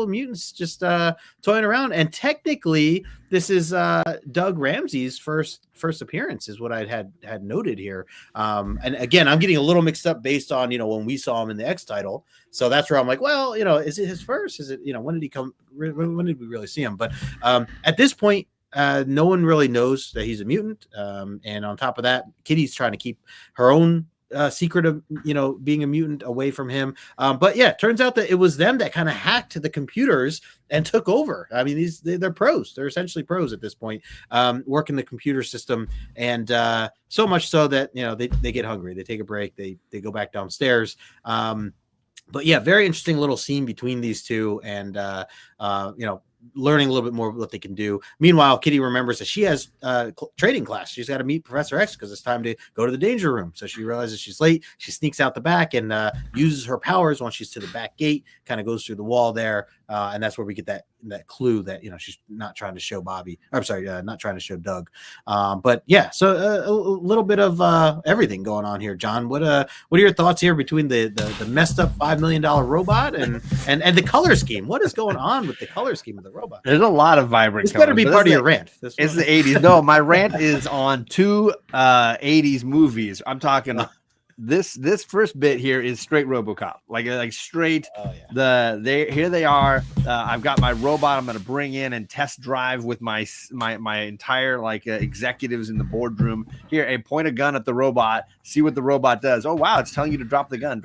mutants just toying around. And technically, this is Doug Ramsey's first appearance, is what I had noted here. And again, I'm getting a little mixed up based on when we saw him in the X title. So that's where I'm like, well, is it his first? Is it when did he come? When did we really see him? But at this point, no one really knows that he's a mutant. And on top of that, Kitty's trying to keep her own secret of, being a mutant away from him. But yeah, it turns out that it was them that kind of hacked the computers and took over. I mean, they're pros. They're essentially pros at this point, working the computer system. And so much so that, they get hungry. They take a break. They go back downstairs. But yeah, very interesting little scene between these two. And, learning a little bit more what they can do. Meanwhile, Kitty remembers that she has trading class. She's got to meet Professor X because it's time to go to the danger room. So she realizes she's late. She sneaks out the back and uses her powers once she's to the back gate, kind of goes through the wall there. And that's where we get that clue that, she's not trying to show Bobby. I'm sorry, not trying to show Doug. But yeah, so a little bit of everything going on here. John, what are your thoughts here between the messed up $5 million robot and the color scheme? What is going on with the color scheme of the robot? There's a lot of vibrant colors. This better be part of your rant. It's the 80s. No, my rant is on 2 80s movies. I'm talking this first bit here is straight RoboCop, like straight. Oh, yeah. Here they are. I've got my robot. I'm going to bring in and test drive with my entire executives in the boardroom. Here, and point a gun at the robot. See what the robot does. Oh wow, it's telling you to drop the gun.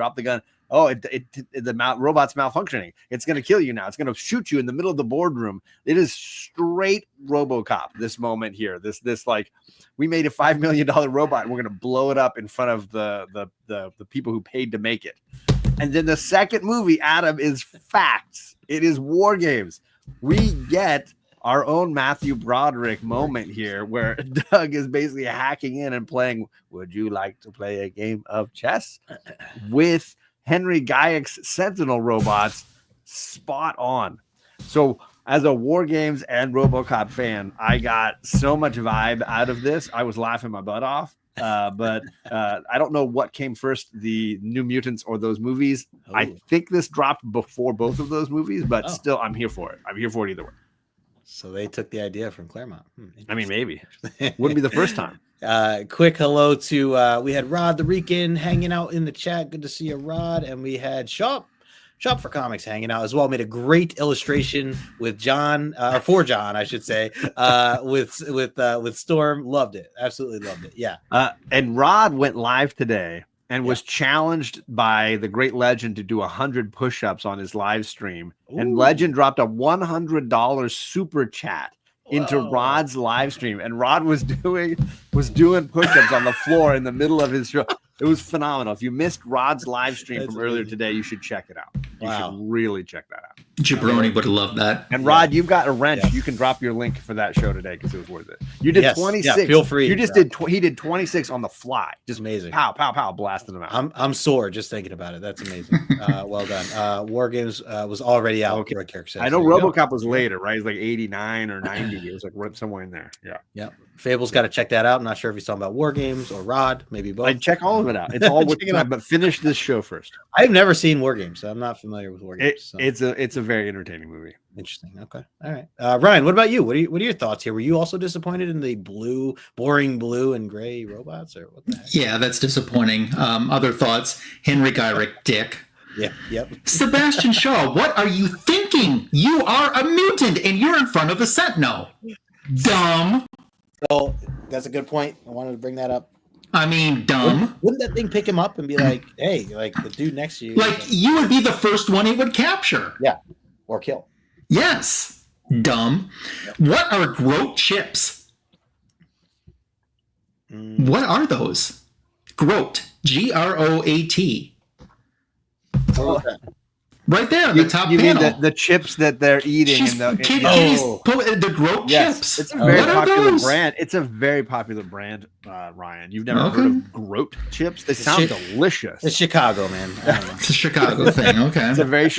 robot's malfunctioning. It's going to kill you now. It's going to shoot you in the middle of the boardroom. It is straight RoboCop. This moment here, this like, we made a $5 million robot and we're going to blow it up in front of the people who paid to make it. And then the second movie, Adam, is facts. It is War Games. We get our own Matthew Broderick moment here where Doug is basically hacking in and playing, would you like to play a game of chess? With Henry Guyek's Sentinel robots. Spot on. So as a War Games and RoboCop fan, I got so much vibe out of this. I was laughing my butt off. But I don't know what came first, the New Mutants or those movies. Oh. I think this dropped before both of those movies, but still, I'm here for it. I'm here for it either way. So they took the idea from Claremont. I mean, maybe. Wouldn't be the first time. Quick hello to, we had Rod the Rican hanging out in the chat. Good to see you, Rod. And we had Shop for Comics hanging out as well. Made a great illustration with John, or for John, I should say, with Storm. Loved it. Absolutely loved it. Yeah. And Rod went live today and was challenged by the great Legend to do 100 push-ups on his live stream. Ooh. And Legend dropped a $100 super chat into Rod's live stream. And Rod was doing push-ups on the floor in the middle of his show. It was phenomenal. If you missed Rod's live stream from earlier today, you should check it out. You should really check that out. Jabroni would have loved that. And Rod, you've got a wrench. You can drop your link for that show today because it was worth it. You did 26. Yeah, feel free. You just did. He did 26 on the fly. Just amazing. Pow, pow, pow, blasting them out. I'm sore just thinking about it. That's amazing. Well done. War Games was already out. Okay. Says, I know RoboCop was later, right? It was like 89 or 90. It was like somewhere in there. Yeah. Yep. Fable's got to check that out. I'm not sure if he's talking about War Games or Rod, maybe both. I'd check all of it out. It's all with but finish this show first. I've never seen War Games, so I'm not familiar with War Games. So. It's a very entertaining movie. Interesting. Okay. All right. Ryan, what about you? What are your thoughts here? Were you also disappointed in the boring blue and gray robots, or what the heck? Yeah, that's disappointing. Other thoughts? Henry Guyrick, dick. Yeah. Yep. Sebastian Shaw, what are you thinking? You are a mutant and you're in front of a Sentinel. Dumb. So that's a good point. I wanted to bring that up. I mean, dumb. Wouldn't that thing pick him up and be like, hey, like the dude next to you? Like, you would be the first one it would capture. Yeah. Or kill. Yes. Dumb. Yep. What are Groat chips? What are those? Groat. Groat. Right there, the top you panel. Mean the chips that they're eating the Groat chips. It's a very popular brand. It's a very popular brand, Ryan. You've never heard of Groat chips? They sound delicious. It's Chicago, man. It's a Chicago thing. Okay. It's a very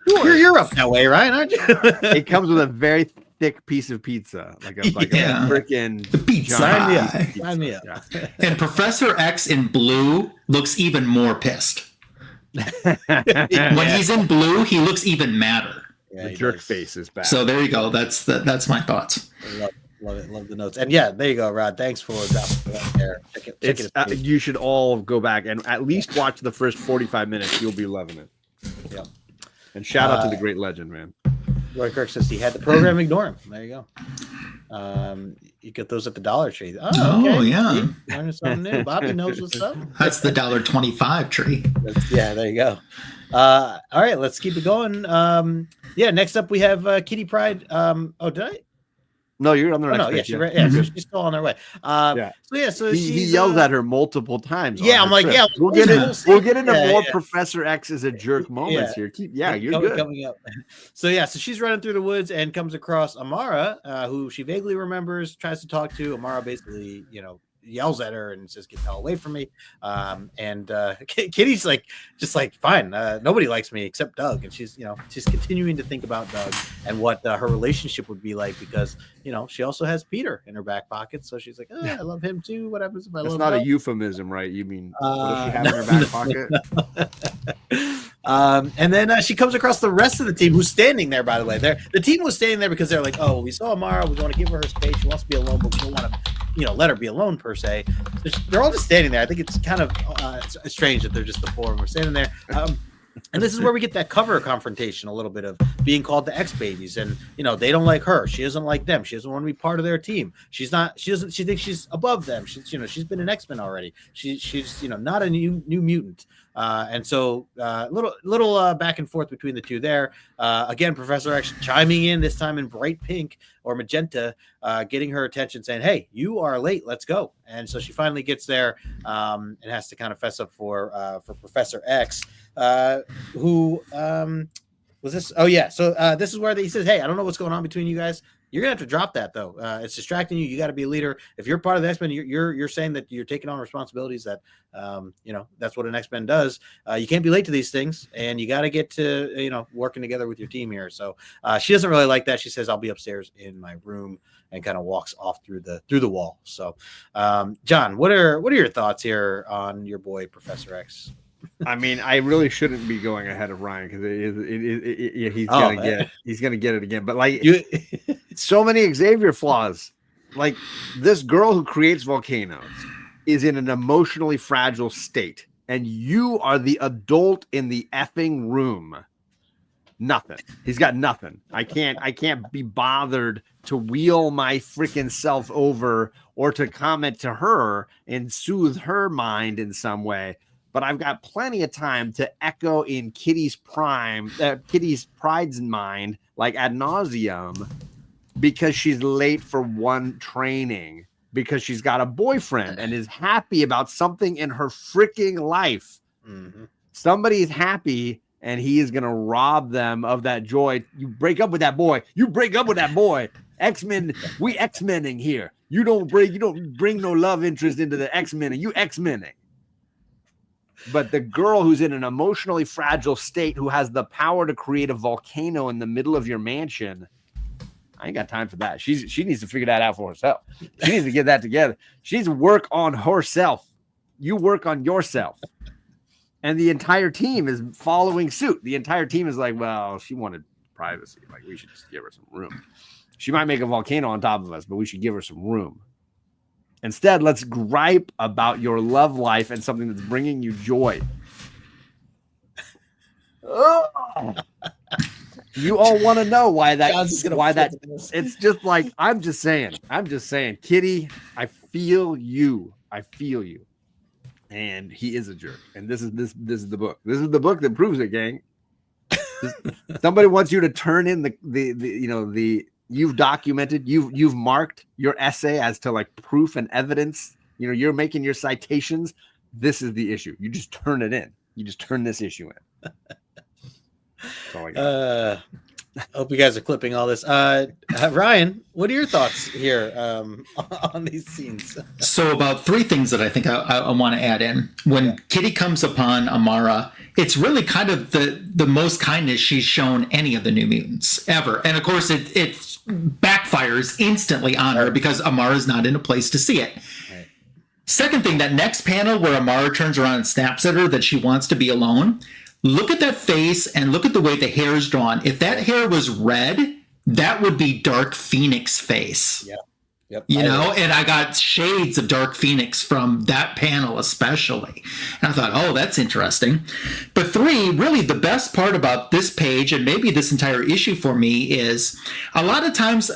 You're up that way, Ryan, aren't you? It comes with a very thick piece of pizza, like a freaking pizza. Sign me up. Yeah. And Professor X in blue looks even more pissed. When he's in blue, he looks even madder. Yeah, the jerk face is back. So there you go. That's my thoughts. Love it. Love the notes. And yeah, there you go, Rod. Thanks for that there. Check it. You should all go back and at least watch the first 45 minutes. You'll be loving it. Yeah. And shout out to the great Legend, man. Roy Kirk says he had the program. Ignore him. There you go. You get those at the Dollar Tree. Oh yeah. Learning something new. Bobby knows what's up. That's the $1.25 tree. Yeah, there you go. All right, let's keep it going. Next up we have Kitty Pryde. Did I? No, you're on the next page. She's still on her way. So he yells at her multiple times. Yeah, I'm like, trip. We'll get into more Professor X is a jerk moments here. You're good. Coming up. So she's running through the woods and comes across Amara, who she vaguely remembers, tries to talk to. Amara basically, yells at her and says, "Get the hell away from me." Kitty's just fine. Nobody likes me except Doug, and she's continuing to think about Doug and what her relationship would be like because she also has Peter in her back pocket. So she's like, I love him too. What happens if I love him? That's not a euphemism, right? You mean what does she have in her back pocket? And then she comes across the rest of the team who's standing there, by the way. The team was standing there because they're like, we saw Amara. We want to give her space. She wants to be alone, but we don't want to, let her be alone per se. They're all just standing there. I think it's kind of strange that they're just the four of them standing there. And this is where we get that cover confrontation, a little bit of being called the X babies, and they don't like her. She doesn't like them. She doesn't want to be part of their team. She thinks she's above them. She's been an X-Men already. She's not a new mutant. And so little back and forth between the two there. Again, Professor X chiming in, this time in bright pink or magenta, getting her attention, saying, hey, you are late, let's go. And so she finally gets there and has to kind of fess up for Professor X, who was this? Oh yeah. So this is where he says, hey, I don't know what's going on between you guys. You're gonna have to drop that though. It's distracting you. You got to be a leader. If you're part of the X-Men, you're saying that you're taking on responsibilities that that's what an X-Men does. You can't be late to these things, and you got to get to working together with your team here. So she doesn't really like that. She says, I'll be upstairs in my room, and kind of walks off through the wall. So John, what are your thoughts here on your boy Professor X? I mean, I really shouldn't be going ahead of Ryan because he's gonna get it again. But like, so many Xavier flaws. Like, this girl who creates volcanoes is in an emotionally fragile state, and you are the adult in the effing room. Nothing. He's got nothing. I can't be bothered to wheel my freaking self over or to comment to her and soothe her mind in some way. But I've got plenty of time to echo in Kitty's pride's mind, like ad nauseum, because she's late for one training, because she's got a boyfriend and is happy about something in her freaking life. Mm-hmm. Somebody's happy, and he is going to rob them of that joy. You break up with that boy. X-Men, we X-Menning here. You don't bring no love interest into the X-Men, you X-Menning. But the girl who's in an emotionally fragile state, who has the power to create a volcano in the middle of your mansion, I ain't got time for that. She needs to figure that out for herself. She needs to get that together. She needs to work on herself. You work on yourself. And the entire team is following suit. The entire team is like, well, she wanted privacy. Like, we should just give her some room. She might make a volcano on top of us, but we should give her some room. Instead, let's gripe about your love life and something that's bringing you joy. You all want to know why that? It's just like, I'm just saying, Kitty, I feel you, and he is a jerk. And this is the book. This is the book that proves it, gang. Somebody wants you to turn in the you've documented, you've marked your essay as to like proof and evidence. You're making your citations. This is the issue. You just turn it in. You just turn this issue in. That's all I got. Hope you guys are clipping all this. Ryan, what are your thoughts here on these scenes? So about three things that I think I want to add in. When Kitty comes upon Amara, it's really kind of the most kindness she's shown any of the New Mutants ever. And of course, it backfires instantly on her because Amara's not in a place to see it. Right. Second thing, that next panel where Amara turns around and snaps at her that she wants to be alone, look at that face and look at the way the hair is drawn. If that hair was red, that would be Dark Phoenix face. Yeah. Yep. And I got shades of Dark Phoenix from that panel especially. And I thought, oh, that's interesting. But three, really the best part about this page and maybe this entire issue for me is a lot of times,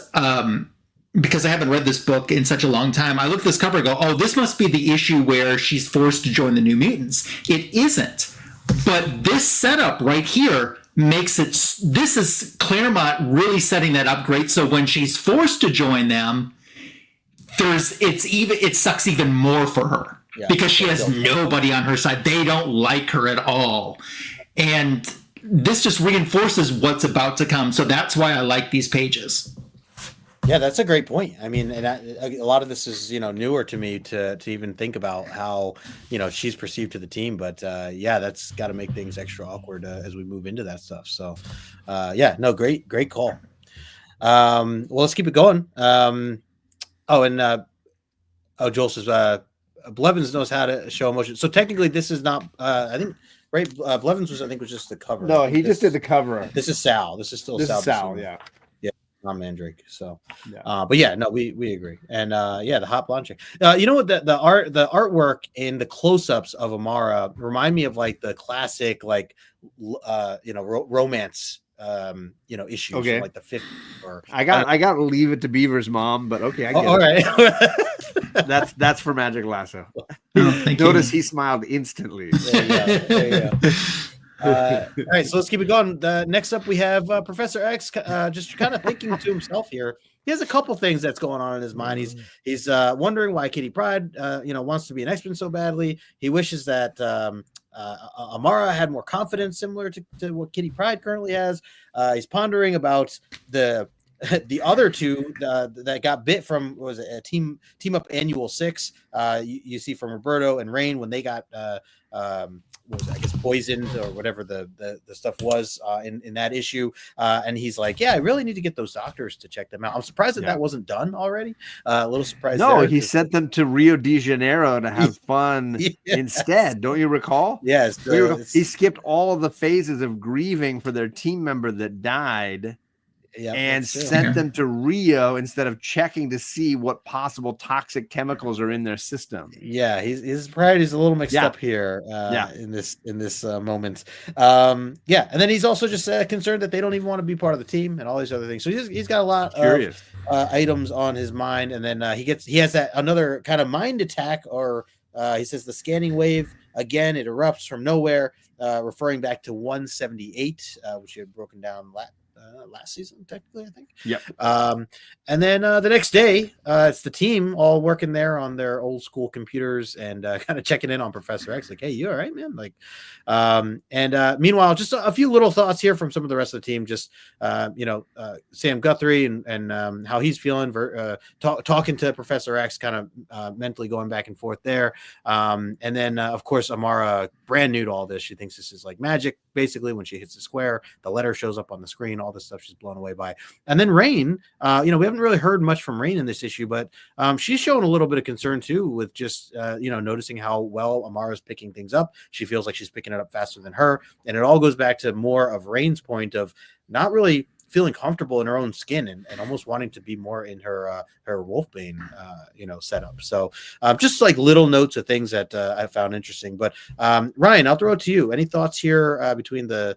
because I haven't read this book in such a long time, I look at this cover and go, oh, this must be the issue where she's forced to join the New Mutants. It isn't. But this setup right here makes it, this is Claremont really setting that up great. So when she's forced to join them, it sucks even more for her because she has nobody on her side. They don't like her at all. And this just reinforces what's about to come. So that's why I like these pages. Yeah, that's a great point. I mean, and a lot of this is, newer to me to even think about how, she's perceived to the team. But that's got to make things extra awkward as we move into that stuff. So, great call. Well, let's keep it going. Joel says, Blevins knows how to show emotion. So technically this is not, I think, right? Blevins was just the cover. No, he just did the cover. This is Sal. This is still Sal. Yeah. Yeah. Not Mandrake. So, we agree. And the hot blonde chick. You know what? The artwork and the close-ups of Amara remind me of like the classic, romance issues from like the 50s. Or I got to leave it to Beaver's mom, but okay, I get all right. That's for Magic Lasso. Oh, thank Notice you. he smiled instantly. There you go. There you go. All right, so let's keep it going. Next up, we have Professor X, just kind of thinking to himself here. He has a couple things that's going on in his mind. He's wondering why Kitty Pryde, wants to be an X-Men so badly. He wishes that Amara had more confidence, similar to what Kitty Pryde currently has. He's pondering about the other two that got bit from, what was it, a team up annual 6. You see from Roberto and Rain when they got what was it, I guess poisoned or whatever the stuff was in that issue, and he's like, yeah, I really need to get those doctors to check them out. I'm surprised that wasn't done already. A little surprised. No, he sent them to Rio de Janeiro to have fun instead. Don't you recall? Yes. He skipped all of the phases of grieving for their team member that died. Yeah, and sent them to Rio instead of checking to see what possible toxic chemicals are in their system. Yeah, his priorities a little mixed up here. In this moment. And then he's also just concerned that they don't even want to be part of the team and all these other things. So he's got a lot of items on his mind, and then he has that another kind of mind attack, or he says the scanning wave again. It erupts from nowhere, referring back to 178, which he had broken down last season, technically, I think. Yep. And then the next day, it's the team all working there on their old school computers and kind of checking in on Professor X, like, hey, you all right, man? Like, meanwhile, just a few little thoughts here from some of the rest of the team. Just Sam Guthrie and how he's feeling, talking to Professor X, kind of mentally going back and forth there. And then of course Amara, brand new to all this, she thinks this is like magic. Basically, when she hits the square, the letter shows up on the screen. All this stuff she's blown away by. And then Rain, we haven't really heard much from Rain in this issue, but she's showing a little bit of concern too, with just noticing how well Amara's picking things up. She feels like she's picking it up faster than her, and it all goes back to more of Rain's point of not really feeling comfortable in her own skin and almost wanting to be more in her Wolfbane setup. So just like little notes of things that I found interesting. But Ryan, I'll throw it to you. Any thoughts here between the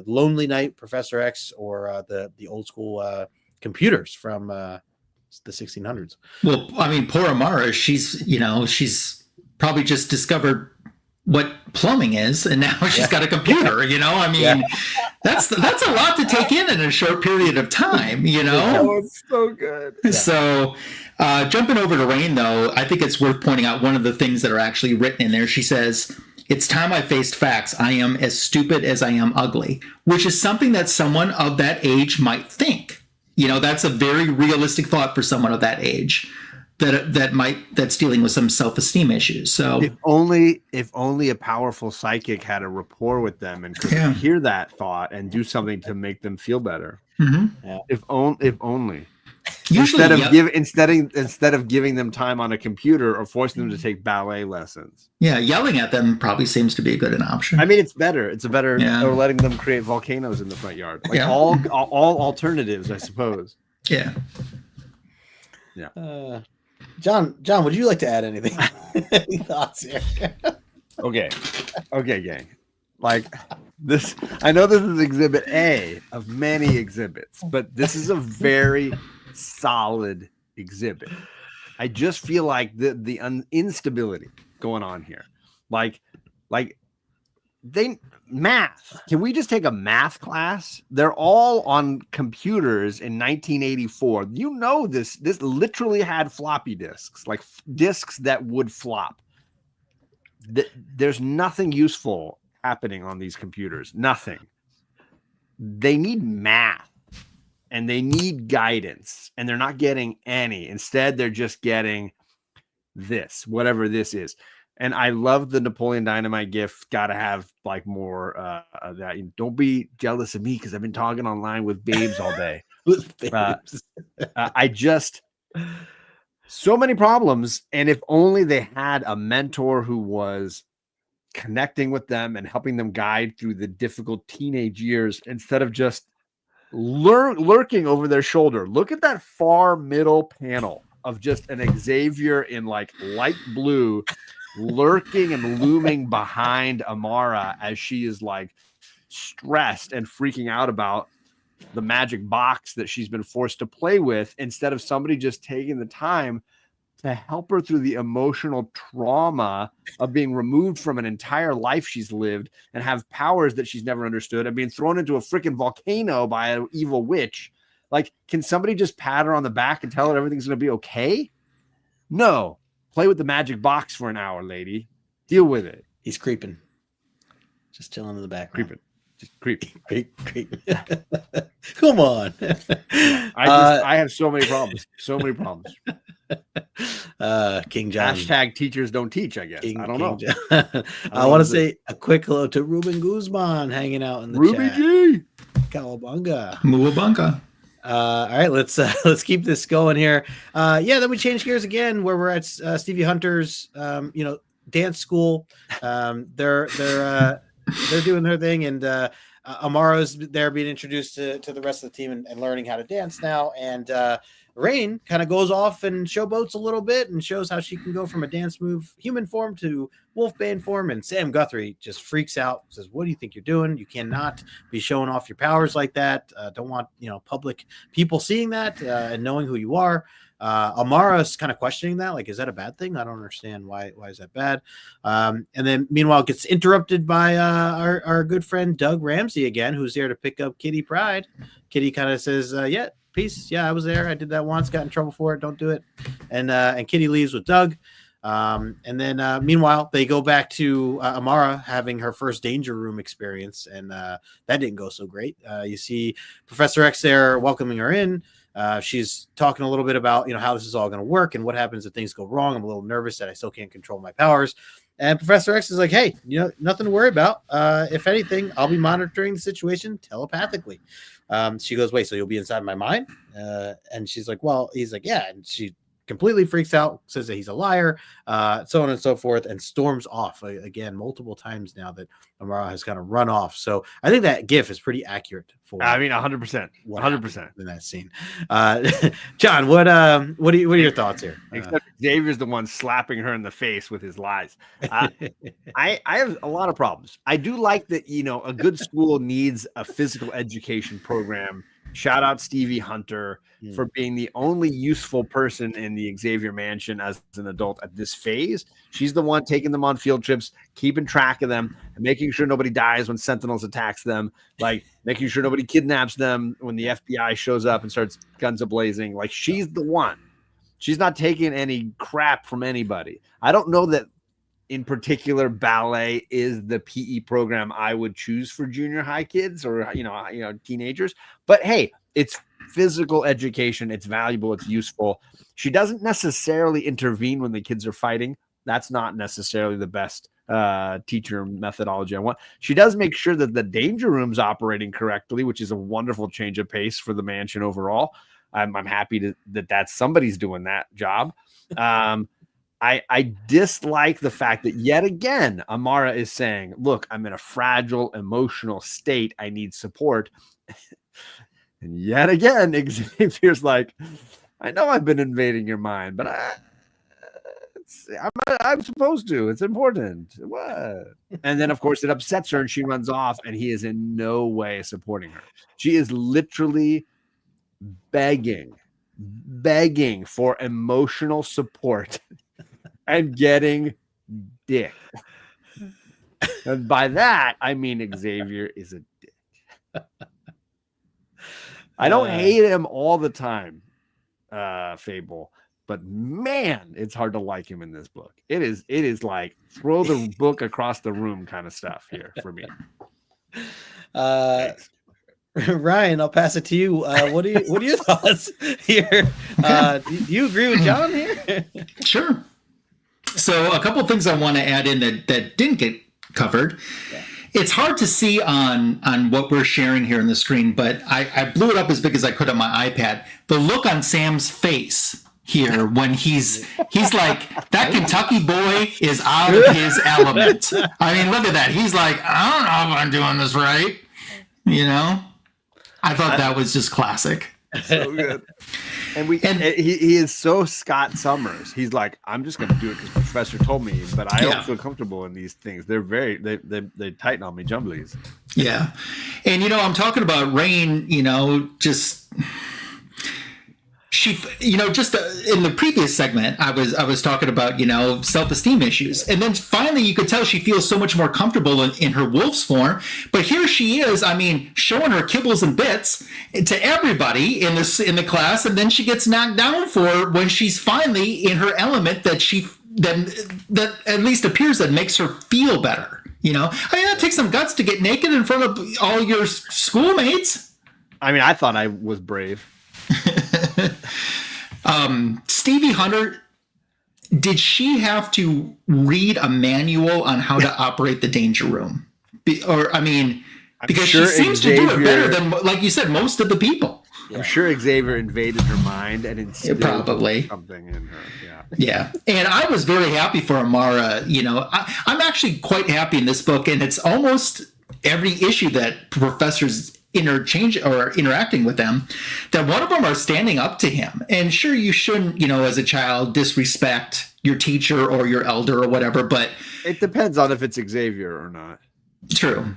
Lonely Knight, Professor X, or the old school computers from the 1600s? Well, I mean, poor Amara, she's probably just discovered what plumbing is, and now she's got a computer. That's a lot to take in a short period of time. That was so good. So jumping over to Rain, though, I think it's worth pointing out one of the things that are actually written in there. She says, "It's time I faced facts. I am as stupid as I am ugly," which is something that someone of that age might think. That's a very realistic thought for someone of that age. That's dealing with some self-esteem issues. So if only a powerful psychic had a rapport with them and could hear that thought and do something to make them feel better. Mm-hmm. Yeah. If only. Usually, instead of giving them time on a computer or forcing them to take ballet lessons. Yeah, yelling at them probably seems to be a good option. I mean, it's better. It's or letting them create volcanoes in the front yard. Like all alternatives, I suppose. Yeah. Yeah. John, would you like to add anything? Any thoughts here? Okay, gang. Like this, I know this is Exhibit A of many exhibits, but this is a very solid exhibit. I just feel like the instability going on here, like math. Can we just take a math class? They're all on computers in 1984. This literally had floppy disks, like disks that would flop. There's nothing useful happening on these computers. Nothing. They need math and they need guidance, and they're not getting any. Instead, they're just getting this, whatever this is. And I love the Napoleon Dynamite gif. Got to have like more of that. Don't be jealous of me because I've been talking online with babes all day. So many problems. And if only they had a mentor who was connecting with them and helping them guide through the difficult teenage years instead of just lurking over their shoulder. Look at that far middle panel of just an Xavier in like light blue lurking and looming behind Amara as she is like stressed and freaking out about the magic box that she's been forced to play with, instead of somebody just taking the time to help her through the emotional trauma of being removed from an entire life she's lived and have powers that she's never understood and being thrown into a freaking volcano by an evil witch. Like, can somebody just pat her on the back and tell her everything's going to be okay? No. Play with the magic box for an hour, lady. Deal with it. He's creeping. Just chilling in the background. Creeping. Just creeping. Creep. Come on. I have so many problems. So many problems. King John. Hashtag teachers don't teach, I guess. I don't know. I want to say a quick hello to Ruben Guzman hanging out in the Ruby chat. G. Cowabunga. Muabunga. All right, let's keep this going here. Then we change gears again where we're at Stevie Hunter's dance school. They're doing their thing, and Amara's there being introduced to the rest of the team and learning how to dance now. And Rain kind of goes off and showboats a little bit and shows how she can go from a dance move human form to Wolfbane form. And Sam Guthrie just freaks out, says, "What do you think you're doing? You cannot be showing off your powers like that. Don't want public people seeing that and knowing who you are." Amara's kind of questioning that, like, is that a bad thing? I don't understand why is that bad. And then meanwhile gets interrupted by our good friend Doug Ramsey again, who's there to pick up Kitty Pryde. Kitty kind of says, peace. Yeah, I was there. I did that once, got in trouble for it. Don't do it. And Kitty leaves with Doug. And then meanwhile, they go back to Amara having her first Danger Room experience. And that didn't go so great. You see Professor X there welcoming her in. She's talking a little bit about, how this is all going to work and what happens if things go wrong. I'm a little nervous that I still can't control my powers. And Professor X is like, hey, nothing to worry about. If anything, I'll be monitoring the situation telepathically. She goes, wait, so you'll be inside my mind? And she's like, well, he's like, yeah. And she completely freaks out, says that he's a liar, so on and so forth, and storms off again multiple times now that Amara has kind of run off. So I think that GIF is pretty accurate for. 100%, 100% in that scene. John, what are your thoughts here? Except Xavier's the one slapping her in the face with his lies. I have a lot of problems. I do like that. A good school needs a physical education program. Shout out Stevie Hunter for being the only useful person in the Xavier Mansion as an adult at this phase. She's the one taking them on field trips, keeping track of them, and making sure nobody dies when Sentinels attacks them, like making sure nobody kidnaps them when the FBI shows up and starts guns a-blazing. Like, she's the one. She's not taking any crap from anybody. I don't know that in particular ballet is the PE program I would choose for junior high kids or teenagers, but hey, it's physical education. It's valuable. It's useful. She doesn't necessarily intervene when the kids are fighting. That's not necessarily the best teacher methodology I want. She does make sure that the danger room's operating correctly, which is a wonderful change of pace for the mansion overall. I'm happy that somebody's doing that job. I dislike the fact that yet again, Amara is saying, look, I'm in a fragile emotional state. I need support. And yet again, Xavier's like, I know I've been invading your mind, but I'm supposed to. It's important. What? And then, of course, it upsets her and she runs off and he is in no way supporting her. She is literally begging for emotional support and getting dick. And by that, I mean Xavier is a dick. I don't hate him all the time, Fable, but man, it's hard to like him in this book. It is like throw the book across the room kind of stuff here for me. Ryan, I'll pass it to you. What are your thoughts here? Do you agree with John here? Sure. So a couple of things I want to add in that didn't get covered. Yeah. It's hard to see on what we're sharing here on the screen, but I blew it up as big as I could on my iPad. The look on Sam's face here when he's like, that Kentucky boy is out of his element. I mean, look at that. He's like, I don't know if I'm doing this right. I thought that was just classic. So good. And he is so Scott Summers. He's like, I'm just going to do it because Professor told me, but I don't feel comfortable in these things. They're they tighten on me, jumblies. Yeah. And, I'm talking about Rain, she, just in the previous segment, I was talking about, self-esteem issues. And then finally you could tell she feels so much more comfortable in her wolf's form. But here she is, showing her kibbles and bits to everybody in the class. And then she gets knocked down for when she's finally in her element that at least appears that makes her feel better. That takes some guts to get naked in front of all your schoolmates. I thought I was brave. Stevie Hunter, did she have to read a manual on how to operate the danger room? Because sure she seems to do it better than, like you said, most of the people. I'm sure Xavier invaded her mind and instilled probably something in her. Yeah. And I was very happy for Amara. I'm actually quite happy in this book, and it's almost every issue that professors interacting with them, that one of them are standing up to him. And sure, you shouldn't, as a child, disrespect your teacher or your elder or whatever, but it depends on if it's Xavier or not. True.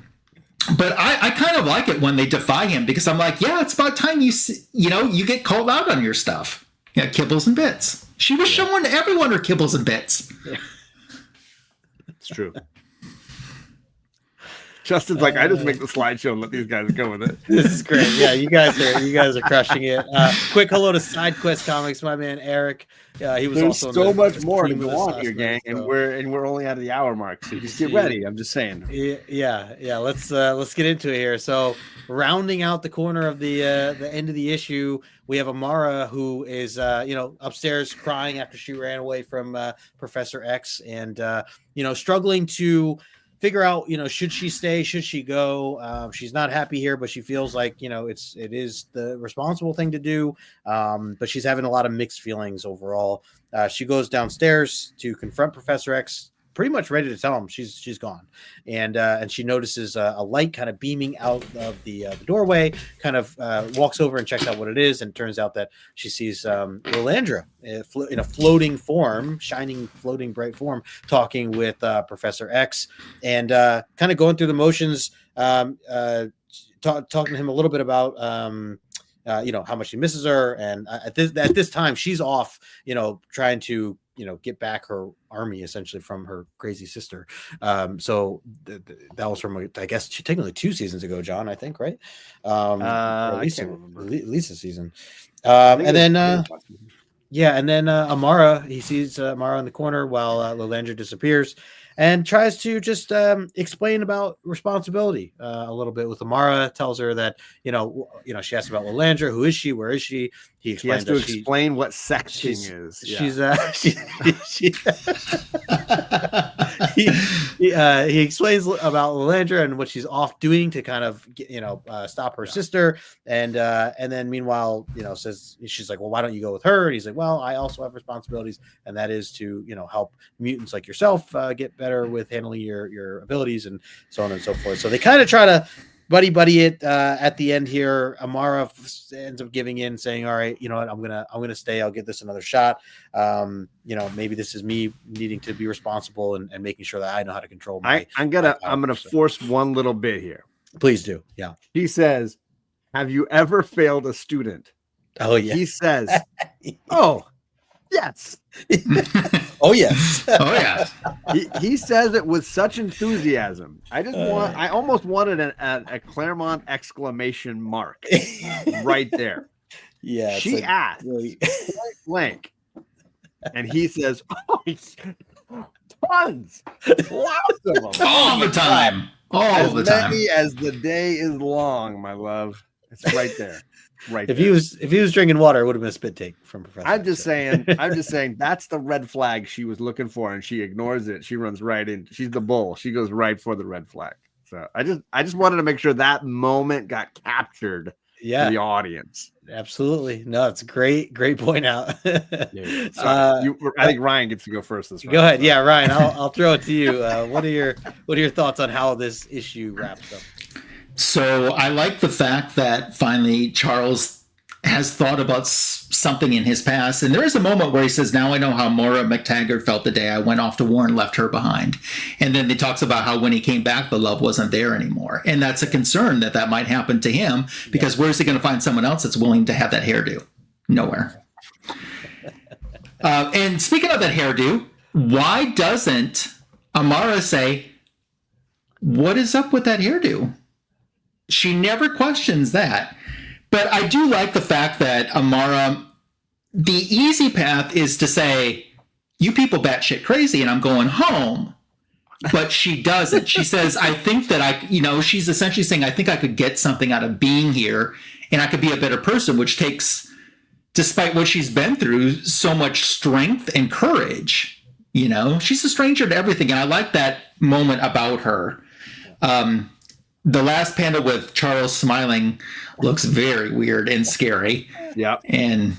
But I kind of like it when they defy him, because I'm like, yeah, it's about time you get called out on your stuff. Yeah, kibbles and bits. She was showing everyone her kibbles and bits. Yeah. It's true. Justin's like, I just make the slideshow and let these guys go with it. This is great. Yeah, you guys are crushing it. Quick hello to Side Quest Comics, my man Eric. He was There's also so much more to go on here, gang, and we're only at the hour mark, so just get ready. I'm just saying. Yeah. Let's get into it here. So, rounding out the corner of the end of the issue, we have Amara, who is upstairs crying after she ran away from Professor X, and struggling to figure out, should she stay? Should she go? She's not happy here, but she feels like, it is the responsible thing to do. But she's having a lot of mixed feelings overall. She goes downstairs to confront Professor X, pretty much ready to tell him she's gone. And she notices a light kind of beaming out of the doorway, kind of walks over and checks out what it is. And it turns out that she sees Lilandra in a floating form, shining, floating, bright form, talking with Professor X, and kind of going through the motions, talking to him a little bit about how much he misses her. And at this time, she's off, trying to get back her army essentially from her crazy sister. So that was from, I guess, technically 2 seasons ago, John, I think, right? At least a season. And then Amara, he sees Amara in the corner while Lilandra disappears, and tries to just explain about responsibility a little bit with Amara. Tells her that she asked about Lilandra, who is she, where is she? He explains has to explain what sexting is. He explains about Lilandra and what she's off doing to kind of stop her sister, and then meanwhile says, she's like, well, why don't you go with her? And he's like, well, I also have responsibilities, and that is to help mutants like yourself get better with handling your abilities, and so on and so forth. So they kind of try to buddy it at the end here. Amara ends up giving in, saying, all right, what, I'm gonna stay, I'll give this another shot. Maybe this is me needing to be responsible and making sure that I know how to control my I'm gonna force one little bit here. Please do. Yeah. He says, have you ever failed a student? Oh yeah. He says, oh yes. Oh yes. Oh yeah. He says it with such enthusiasm. I almost wanted a Claremont exclamation mark right there. Yeah. She asked point blank, and he says, oh, tons, lots of them, all the time, as many as the day is long, my love. It's right there. Right. If he was drinking water, it would have been a spit take from Professor. I'm just saying that's the red flag she was looking for, and she ignores it. She runs right in. She's the bull. She goes right for the red flag. So I just wanted to make sure that moment got captured to the audience. Absolutely. No, it's a great point out. I think Ryan gets to go first this round. Go ahead. Yeah, Ryan, I'll throw it to you. What are your thoughts on how this issue wraps up? So I like the fact that finally Charles has thought about something in his past. And there is a moment where he says, now I know how Moira McTaggart felt the day I went off to war and left her behind. And then he talks about how when he came back, the love wasn't there anymore. And that's a concern that might happen to him, because where's he going to find someone else that's willing to have that hairdo? Nowhere. And speaking of that hairdo, why doesn't Amara say, what is up with that hairdo? She never questions that. But I do like the fact that Amara, the easy path is to say, you people batshit crazy and I'm going home. But she doesn't. She says, I think that she's essentially saying, I think I could get something out of being here and I could be a better person, which takes, despite what she's been through, so much strength and courage. She's a stranger to everything. And I like that moment about her. The last panel with Charles smiling looks very weird and scary. Yeah. And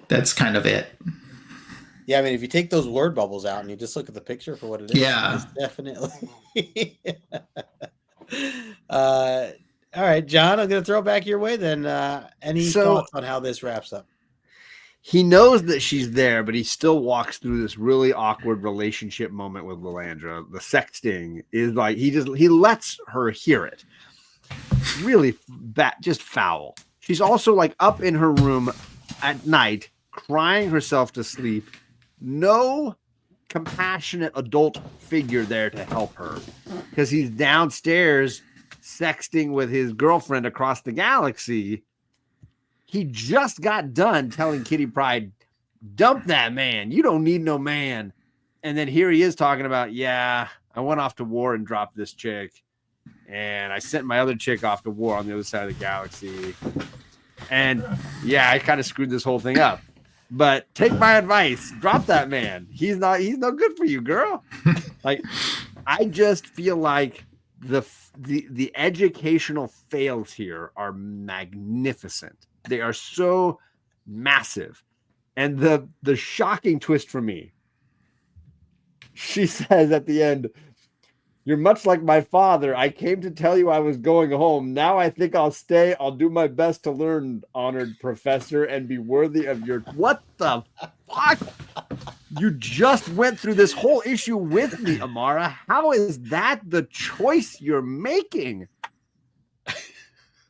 that's kind of it. Yeah, I mean, if you take those word bubbles out and you just look at the picture for what it is, it's definitely. All right, John, I'm going to throw it back your way then. Any thoughts on how this wraps up? He knows that she's there, but he still walks through this really awkward relationship moment with Lilandra. The sexting is like he lets her hear it. Really just foul. She's also like up in her room at night, crying herself to sleep. No compassionate adult figure there to help her because he's downstairs sexting with his girlfriend across the galaxy. He just got done telling Kitty Pryde, dump that man. You don't need no man. And then here he is talking about, yeah, I went off to war and dropped this chick. And I sent my other chick off to war on the other side of the galaxy. And yeah, I kind of screwed this whole thing up. But take my advice. Drop that man. He's no good for you, girl. Like, I just feel like the educational fails here are magnificent. They are so massive. And the shocking twist for me, she says at the end, you're much like my father. I came to tell you I was going home. Now I think I'll stay. I'll do my best to learn, honored professor, and be worthy of your... What the fuck? You just went through this whole issue with me, Amara. How is that the choice you're making?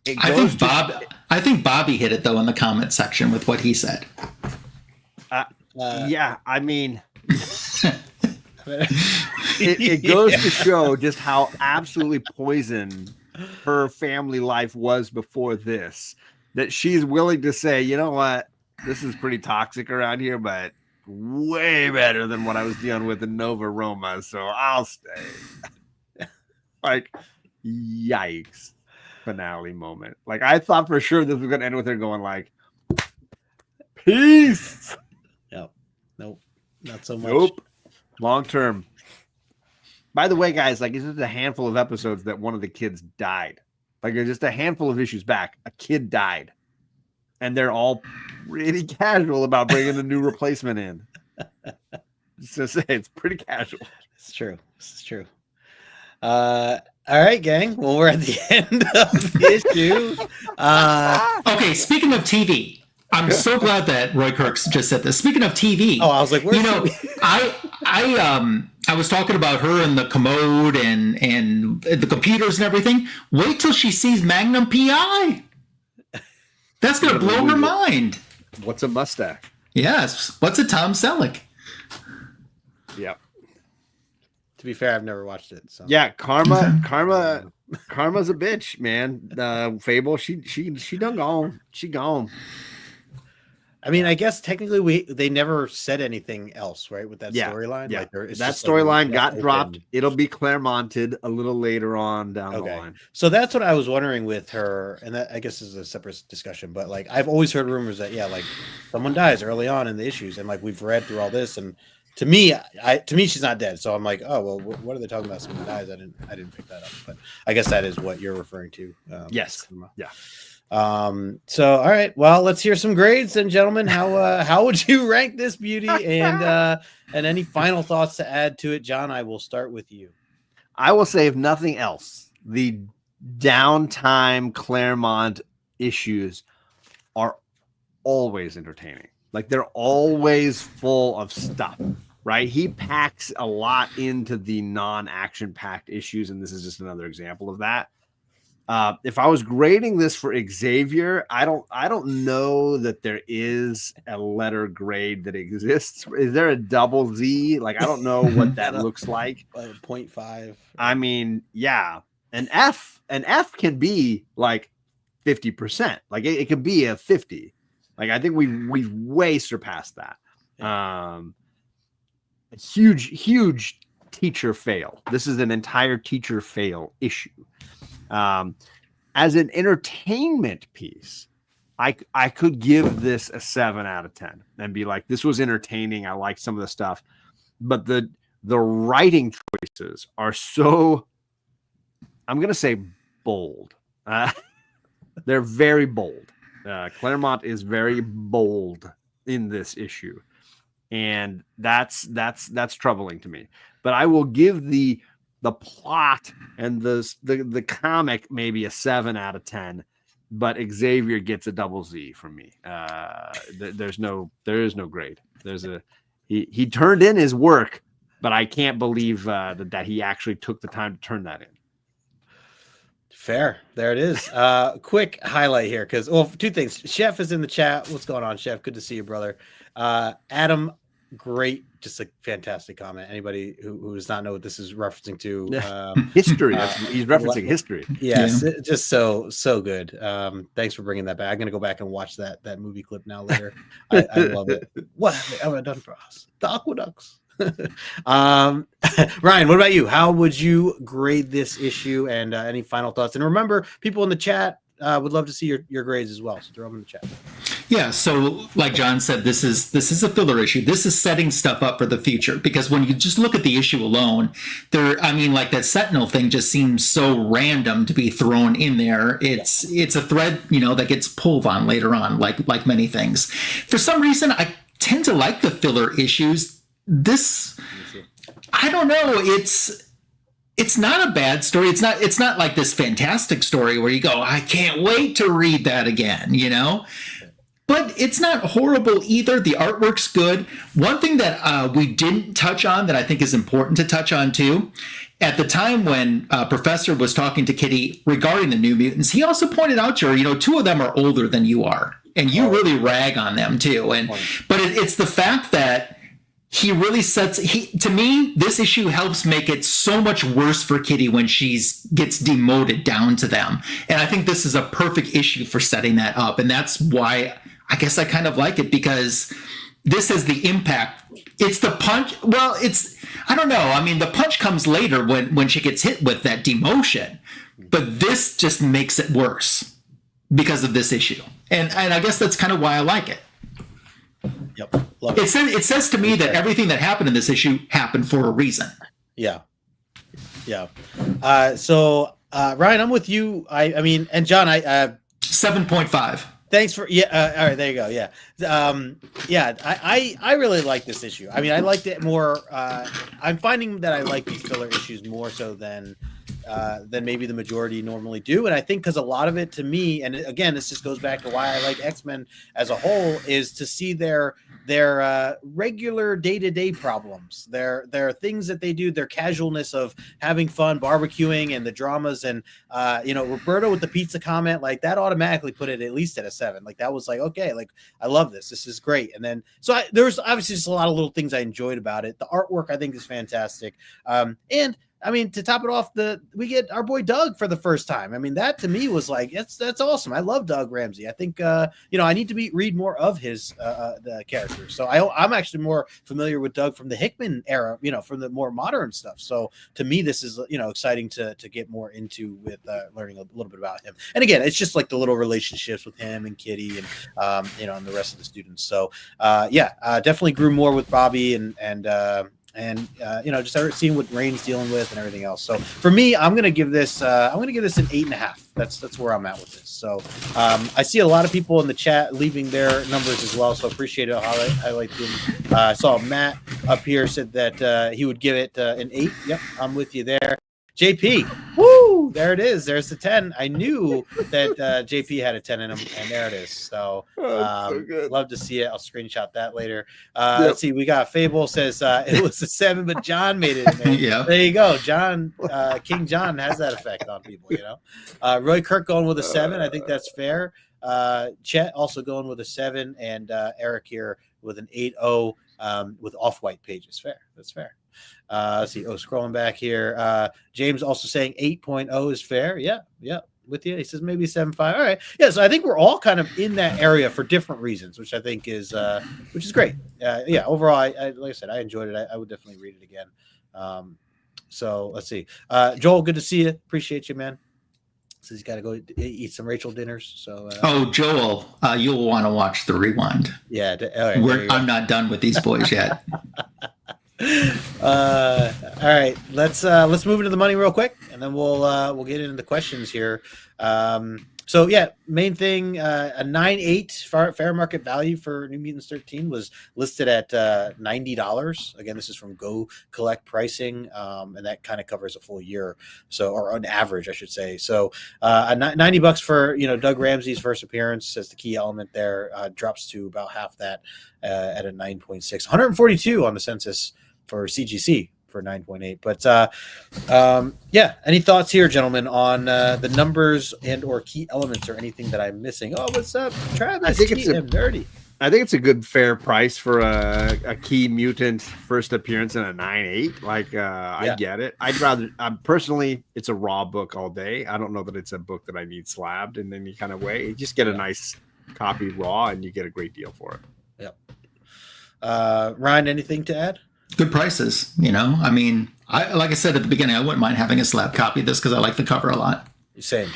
I think Bobby hit it though in the comment section with what he said. Yeah, I mean, it goes to show just how absolutely poisoned her family life was before this. That she's willing to say, you know what, this is pretty toxic around here, but way better than what I was dealing with in Nova Roma, so I'll stay. Like, yikes. Finale moment. Like, I thought for sure this was going to end with her going like, peace. Nope, not so much. Nope. Long term. By the way, guys, like, it's just a handful of episodes that one of the kids died. Like, it's just a handful of issues back. A kid died. And they're all pretty casual about bringing a new replacement in. Just to say, it's pretty casual. It's true. This is true. All right, gang. Well, we're at the end of the issue. Okay, speaking of TV, I'm so glad that Roy Kirk just said this. Speaking of TV, I was like, I was talking about her and the commode and the computers and everything. Wait till she sees Magnum PI. That's gonna blow her mind. What's a mustache? Yes. What's a Tom Selleck? Yep. To be fair, I've never watched it. So yeah, Karma's a bitch, man. Fable, she done gone. She gone. I mean, I guess technically they never said anything else, right? With that storyline. Yeah, like that storyline got dropped. It'll be Claremonted a little later on down the line. So that's what I was wondering with her, and that I guess is a separate discussion. But like, I've always heard rumors that like someone dies early on in the issues, and like we've read through all this, and to me, she's not dead. So I'm like, oh well, what are they talking about? Someone dies. I didn't pick that up, but I guess that is what you're referring to. Yes. Yeah. So all right, well, let's hear some grades then, gentlemen. How would you rank this beauty, and any final thoughts to add to it? John, I will start with you. I will say, if nothing else, the downtime Claremont issues are always entertaining. Like, they're always full of stuff, right? He packs a lot into the non-action packed issues, and this is just another example of that. If I was grading this for Xavier, I don't know that there is a letter grade that exists. Is there a double Z? Like, I don't know what that looks like. 0.5. I mean, yeah. An F can be like 50%. Like it could be a 50. Like I think we've way surpassed that. A huge teacher fail. This is an entire teacher fail issue. As an entertainment piece, I could give this a 7 out of 10 and be like, this was entertaining. I liked some of the stuff, but the writing choices are so, I'm going to say bold. They're very bold. Claremont is very bold in this issue. And that's troubling to me. But I will give the plot and the comic maybe a 7 out of 10, but Xavier gets a double Z from me. There is no grade. He turned in his work, but I can't believe that he actually took the time to turn that in. Fair. There it is. Quick highlight here because, well, two things. Chef is in the chat. What's going on, Chef? Good to see you, brother. Adam, great. Just a fantastic comment. Anybody who does not know what this is referencing to, history. He's referencing history. Yes, just so good. Thanks for bringing that back. I'm gonna go back and watch that movie clip now later. I love it. What have they ever done for us? The Aqueducts. Ryan, what about you? How would you grade this issue? And any final thoughts? And remember, people in the chat would love to see your grades as well. So throw them in the chat. Yeah, so like John said, this is a filler issue. This is setting stuff up for the future because when you just look at the issue alone, like that Sentinel thing just seems so random to be thrown in there. It's a thread, that gets pulled on later on, like many things. For some reason, I tend to like the filler issues. This, I don't know. It's not a bad story. It's not like this fantastic story where you go, I can't wait to read that again, But it's not horrible either. The artwork's good. One thing that we didn't touch on that I think is important to touch on too, at the time when Professor was talking to Kitty regarding the New Mutants, he also pointed out to her, 2 of them are older than you are, and you really rag on them too. But it's the fact that he really to me, this issue helps make it so much worse for Kitty when she gets demoted down to them. And I think this is a perfect issue for setting that up. And that's why I guess I kind of like it, because this has the impact. It's the punch. Well, I don't know. I mean, the punch comes later when she gets hit with that demotion, but this just makes it worse because of this issue. And I guess that's kind of why I like it. Yep. Love it. It says to me that everything that happened in this issue happened for a reason. Yeah. So Ryan, I'm with you. I mean, and John, 7.5. Thanks for all right, there you go. Yeah. I really like this issue. I mean, I liked it more. I'm finding that I like these filler issues more so than maybe the majority normally do. And I think because a lot of it to me, and again, this just goes back to why I like X-Men as a whole, is to see their regular day-to-day problems, their things that they do, their casualness of having fun, barbecuing, and the dramas. And Roberto with the pizza comment, like that automatically put it at least at a 7. Like that was like, okay, like I love this. This is great. And then there's obviously just a lot of little things I enjoyed about it. The artwork I think is fantastic. And I mean, to top it off, we get our boy Doug for the first time. I mean, that to me was like, that's awesome. I love Doug Ramsey. I think, I need to read more of his the characters. So I'm actually more familiar with Doug from the Hickman era, from the more modern stuff. So to me, this is, exciting to get more into with learning a little bit about him. And again, it's just like the little relationships with him and Kitty and, and the rest of the students. So definitely grew more with Bobby and just seeing what Rain's dealing with and everything else. So for me, I'm gonna give this an 8.5. That's where I'm at with this. So I see a lot of people in the chat leaving their numbers as well. So appreciate it. Highlight them. I saw Matt up here said that he would give it an 8. Yep, I'm with you there. JP, woo! Woo! There it is. There's the 10. I knew that JP had a 10 in him, and there it is. So, so good. Love to see it. I'll screenshot that later. Let's see. We got Fable says it was a 7, but John made it. Yeah. There you go. John, King John has that effect on people, you know. Roy Kirk going with a 7. I think that's fair. Chet also going with a 7, and Eric here with an 8-0 with off-white pages. Fair. That's fair. Let's see. Scrolling back here. James also saying 8.0 is fair. Yeah. With you. He says maybe 7.5. All right. Yeah. So I think we're all kind of in that area for different reasons, which I think is great. Yeah. Overall, I like I said, I enjoyed it. I would definitely read it again. So let's see. Joel, good to see you. Appreciate you, man. Says he's got to go eat some Rachel dinners. So. Joel, you'll want to watch the rewind. Yeah. All right, I'm not done with these boys yet. All right, let's move into the money real quick, and then we'll get into the questions here. So yeah, main thing, a 9.8 fair market value for New Mutants 13 was listed at $90. Again, this is from Go Collect pricing, and that kind of covers a full year, so, or on average, I should say. So $90 for Doug Ramsey's first appearance as the key element there, drops to about half that at a 9.6, 142 on the census for CGC for 9.8. But yeah, any thoughts here, gentlemen, on the numbers and or key elements or anything that I'm missing? Oh, what's up, Travis? I think it's a good fair price for a key mutant first appearance in a 9.8. Like I get it. I'd rather personally, it's a raw book all day. I don't know that it's a book that I need slabbed in any kind of way. You just get a nice copy raw and you get a great deal for it. Yep. Ryan, anything to add? Good prices, I mean, like I said at the beginning, I wouldn't mind having a slab copy of this because I like the cover a lot. Same.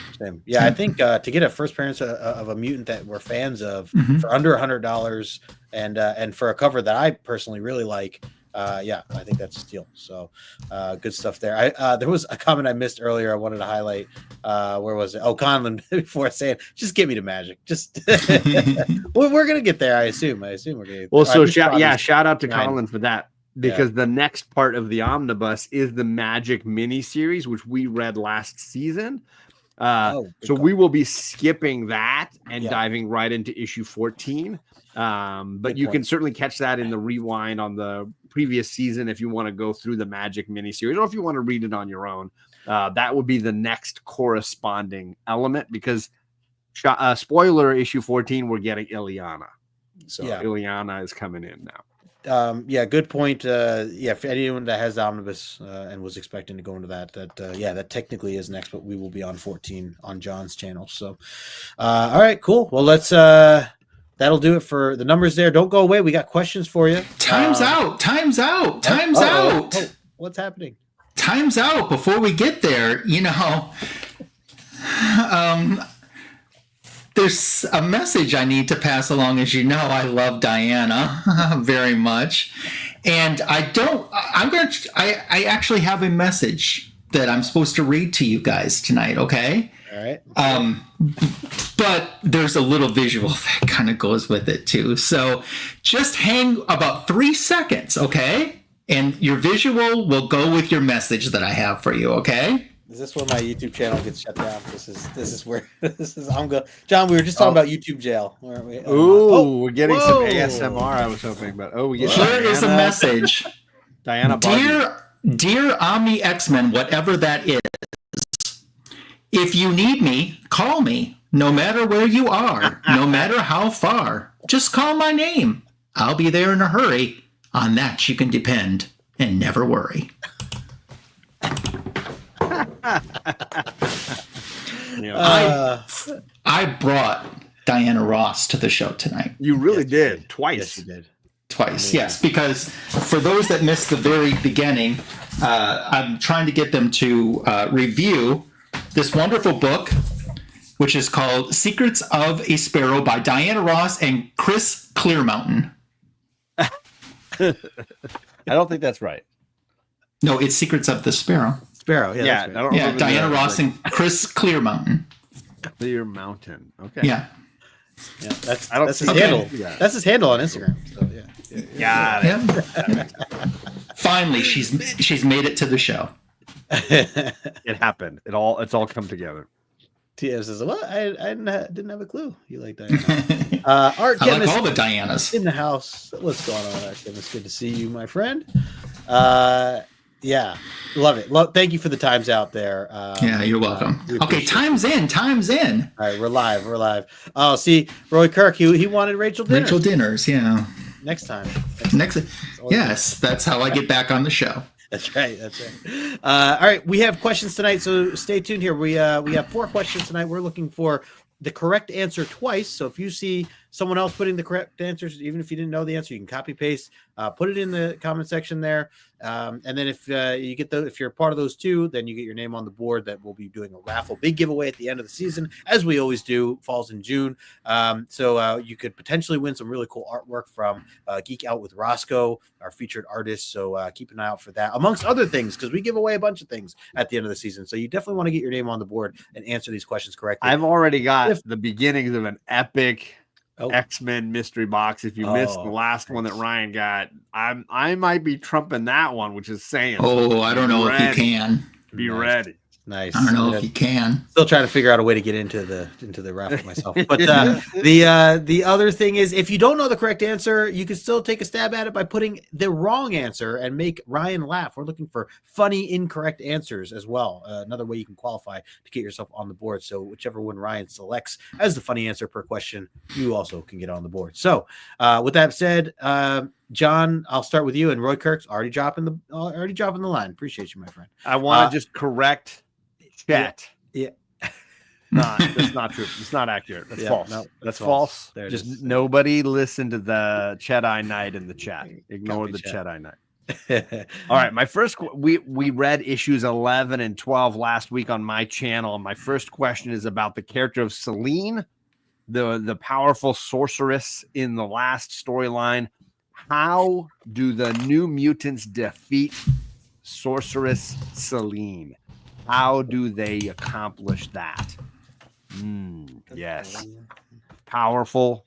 Yeah, I think to get a first appearance of a mutant that we're fans of for under $100 and for a cover that I personally really like, I think that's a steal. So good stuff there. There was a comment I missed earlier I wanted to highlight. Where was it? Oh, Conlon, before saying, just get me to Magic. Just well, we're gonna get there, I assume we're gonna. Well, so shout out to Conlon for that. Because the next part of the omnibus is the Magic mini series, which we read last season. So we will be skipping that and diving right into issue 14. But you can certainly catch that in the rewind on the previous season if you want to go through the Magic mini series, or if you want to read it on your own. That would be the next corresponding element, because spoiler, issue 14, we're getting Ileana. So Ileana is coming in now. Good point. For anyone that has the omnibus and was expecting to go into that technically is next, but we will be on 14 on John's channel. So, all right, cool. Well, let's that'll do it for the numbers there. Don't go away. We got questions for you. Time's out. Oh, what's happening? Time's out. Before we get there, there's a message I need to pass along. As you know, I love Diana very much. And I actually have a message that I'm supposed to read to you guys tonight, okay? All right. But there's a little visual that kind of goes with it too. So just hang about 3 seconds, okay? And your visual will go with your message that I have for you, okay? Is this where my YouTube channel gets shut down? This is where I'm going. John, we were just talking about YouTube jail, weren't we? We're getting some ASMR. I was hoping, but we get here is a message. Diana, dear Omni X-Men, whatever that is. If you need me, call me. No matter where you are, no matter how far, just call my name. I'll be there in a hurry. On that you can depend, and never worry. I brought Diana Ross to the show tonight. You really did. Twice. Yes, you did. Twice, yes. Because for those that missed the very beginning, I'm trying to get them to review this wonderful book, which is called Secrets of a Sparrow by Diana Ross and Chris Claremont. I don't think that's right. No, it's Secrets of the Sparrow. Sparrow, yeah. Right. Diana Ross and Chris Claremont. Clear Mountain. Okay. Yeah. Yeah, that's his handle. Yeah. That's his handle on Instagram. So yeah. Finally, she's made it to the show. It happened. It's all come together. TM says, "What? I didn't have a clue. You like Diana? Art I like Chemist all the Dianas. in the house. What's going on, Art Chemist? Good to see you, my friend. Yeah, love it. Thank you for the times out there. Yeah, you're welcome. Okay, time's in. All right, we're live. Oh, see, Roy Kirk, he wanted Rachel Dinners. Rachel Dinners, yeah. Next time. Yes, that's how I get back on the show. That's right. All right, we have questions tonight, so stay tuned here. We have 4 questions tonight. We're looking for the correct answer twice. So if you see someone else putting the correct answers, even if you didn't know the answer, you can copy paste, put it in the comment section there. And then if you get if you're a part of those 2, then you get your name on the board. That we'll be doing a raffle, big giveaway at the end of the season, as we always do. Falls in June, so you could potentially win some really cool artwork from Geek Out with Rosko, our featured artist. So keep an eye out for that, amongst other things, because we give away a bunch of things at the end of the season. So you definitely want to get your name on the board and answer these questions correctly. I've already got the beginnings of an epic X-Men mystery box. If you missed the last one that Ryan got, I might be trumping that one, which is saying, I don't know if you can. Be ready. Nice. I don't know if you can. Still trying to figure out a way to get into the raffle myself. But the other thing is, if you don't know the correct answer, you can still take a stab at it by putting the wrong answer and make Ryan laugh. We're looking for funny incorrect answers as well. Another way you can qualify to get yourself on the board. So whichever one Ryan selects as the funny answer per question, you also can get on the board. So with that said, John, I'll start with you, and Roy Kirk's already dropping the line. Appreciate you, my friend. I want to just correct chat. Yeah. That's not true. It's not accurate. That's false. No, that's false. Just nobody listen to the Chedai Knight in the chat. Ignore the Chedai Knight. All right. My first, we read issues 11 and 12 last week on my channel. And my first question is about the character of Selene, the powerful sorceress in the last storyline. How do the New Mutants defeat Sorceress Selene? How do they accomplish that? Yes. Powerful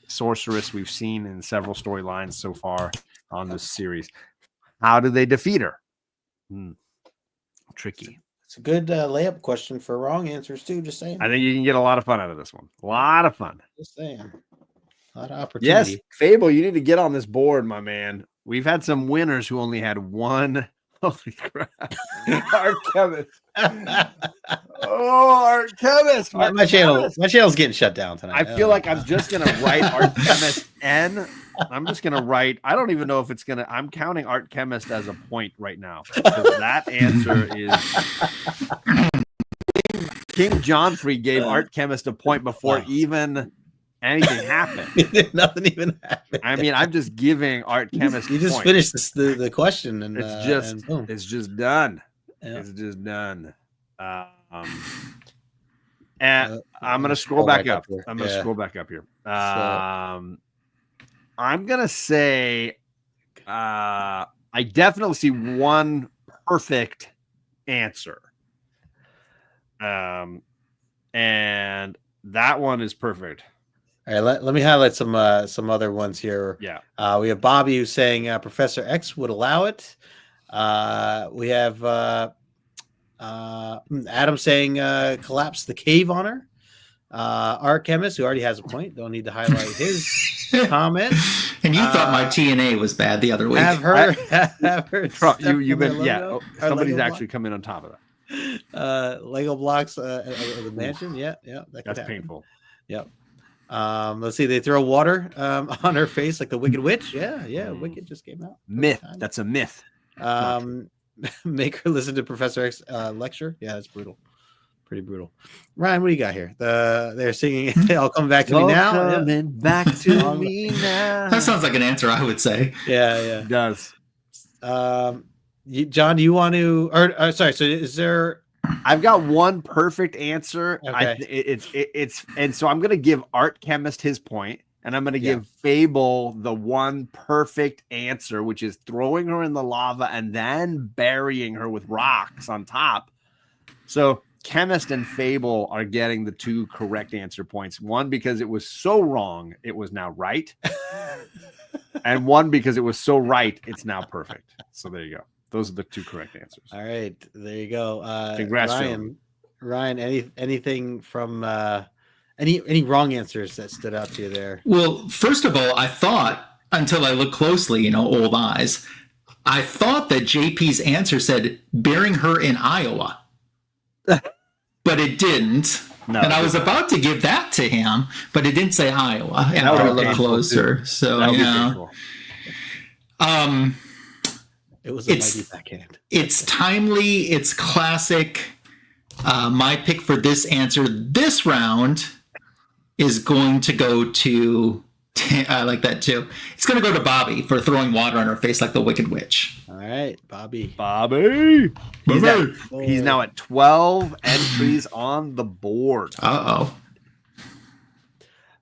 sorceress we've seen in several storylines so far on this series. How do they defeat her? Tricky. It's a good layup question for wrong answers, too. Just saying. I think you can get a lot of fun out of this one. A lot of fun. Just saying. A lot of opportunity. Yes, Fable, you need to get on this board, my man. We've had some winners who only had one. Holy crap. Art Chemist. Art Chemist. My channel's getting shut down tonight. I feel like I'm just going to write Art Chemist N. I'm just going to write. I don't even know if it's going to. I'm counting Art Chemist as a point right now. Because that answer is. King Johnfrey gave Art Chemist a point before even anything happened. Nothing even happened. I mean, I'm just giving Art Chemist. You just finished the question, and it's just done. Yeah. It's just done. And I'm gonna scroll back up. I'm gonna scroll back up here. I'm gonna say I definitely see one perfect answer. And that one is perfect. All right, let me highlight some other ones here. Yeah. We have Bobby who's saying Professor X would allow it. We have Adam saying collapse the cave on her. Art Chemist, who already has a point, don't need to highlight his comment. And you thought my TNA was bad the other week. Have her you've been somebody's actually come in on top of that. Lego blocks the mansion. That's painful. Yep. Let's see. They throw water on her face like the Wicked Witch. Yeah. Wicked just came out. Myth. That's a myth. Make her listen to Professor X lecture. Yeah, that's brutal. Pretty brutal. Ryan, what do you got here? They're singing. I'll come back to me now. Coming back to me now. That sounds like an answer I would say. Yeah. It does. John, do you want to? Or sorry. So is there? I've got one perfect answer. Okay. And so I'm going to give Art Chemist his point, and I'm going to give Fable the one perfect answer, which is throwing her in the lava and then burying her with rocks on top. So Chemist and Fable are getting the two correct answer points. One because it was so wrong, it was now right. And one because it was so right, it's now perfect. So there you go. Those are the 2 correct answers. All right, there you go. Congrats, Ryan. Anything from any wrong answers that stood out to you there? Well, first of all, I thought, until I looked closely, old eyes, I thought that JP's answer said burying her in Iowa. But it didn't. No, and I was about to give that to him, but it didn't say Iowa. And I looked closer. Too. So, it was a mighty backhand. It's timely. It's classic. My pick for this answer this round is going to go to, I like that too. It's going to go to Bobby for throwing water on her face like the Wicked Witch. All right, Bobby. He's now at 12 entries on the board. Uh-oh.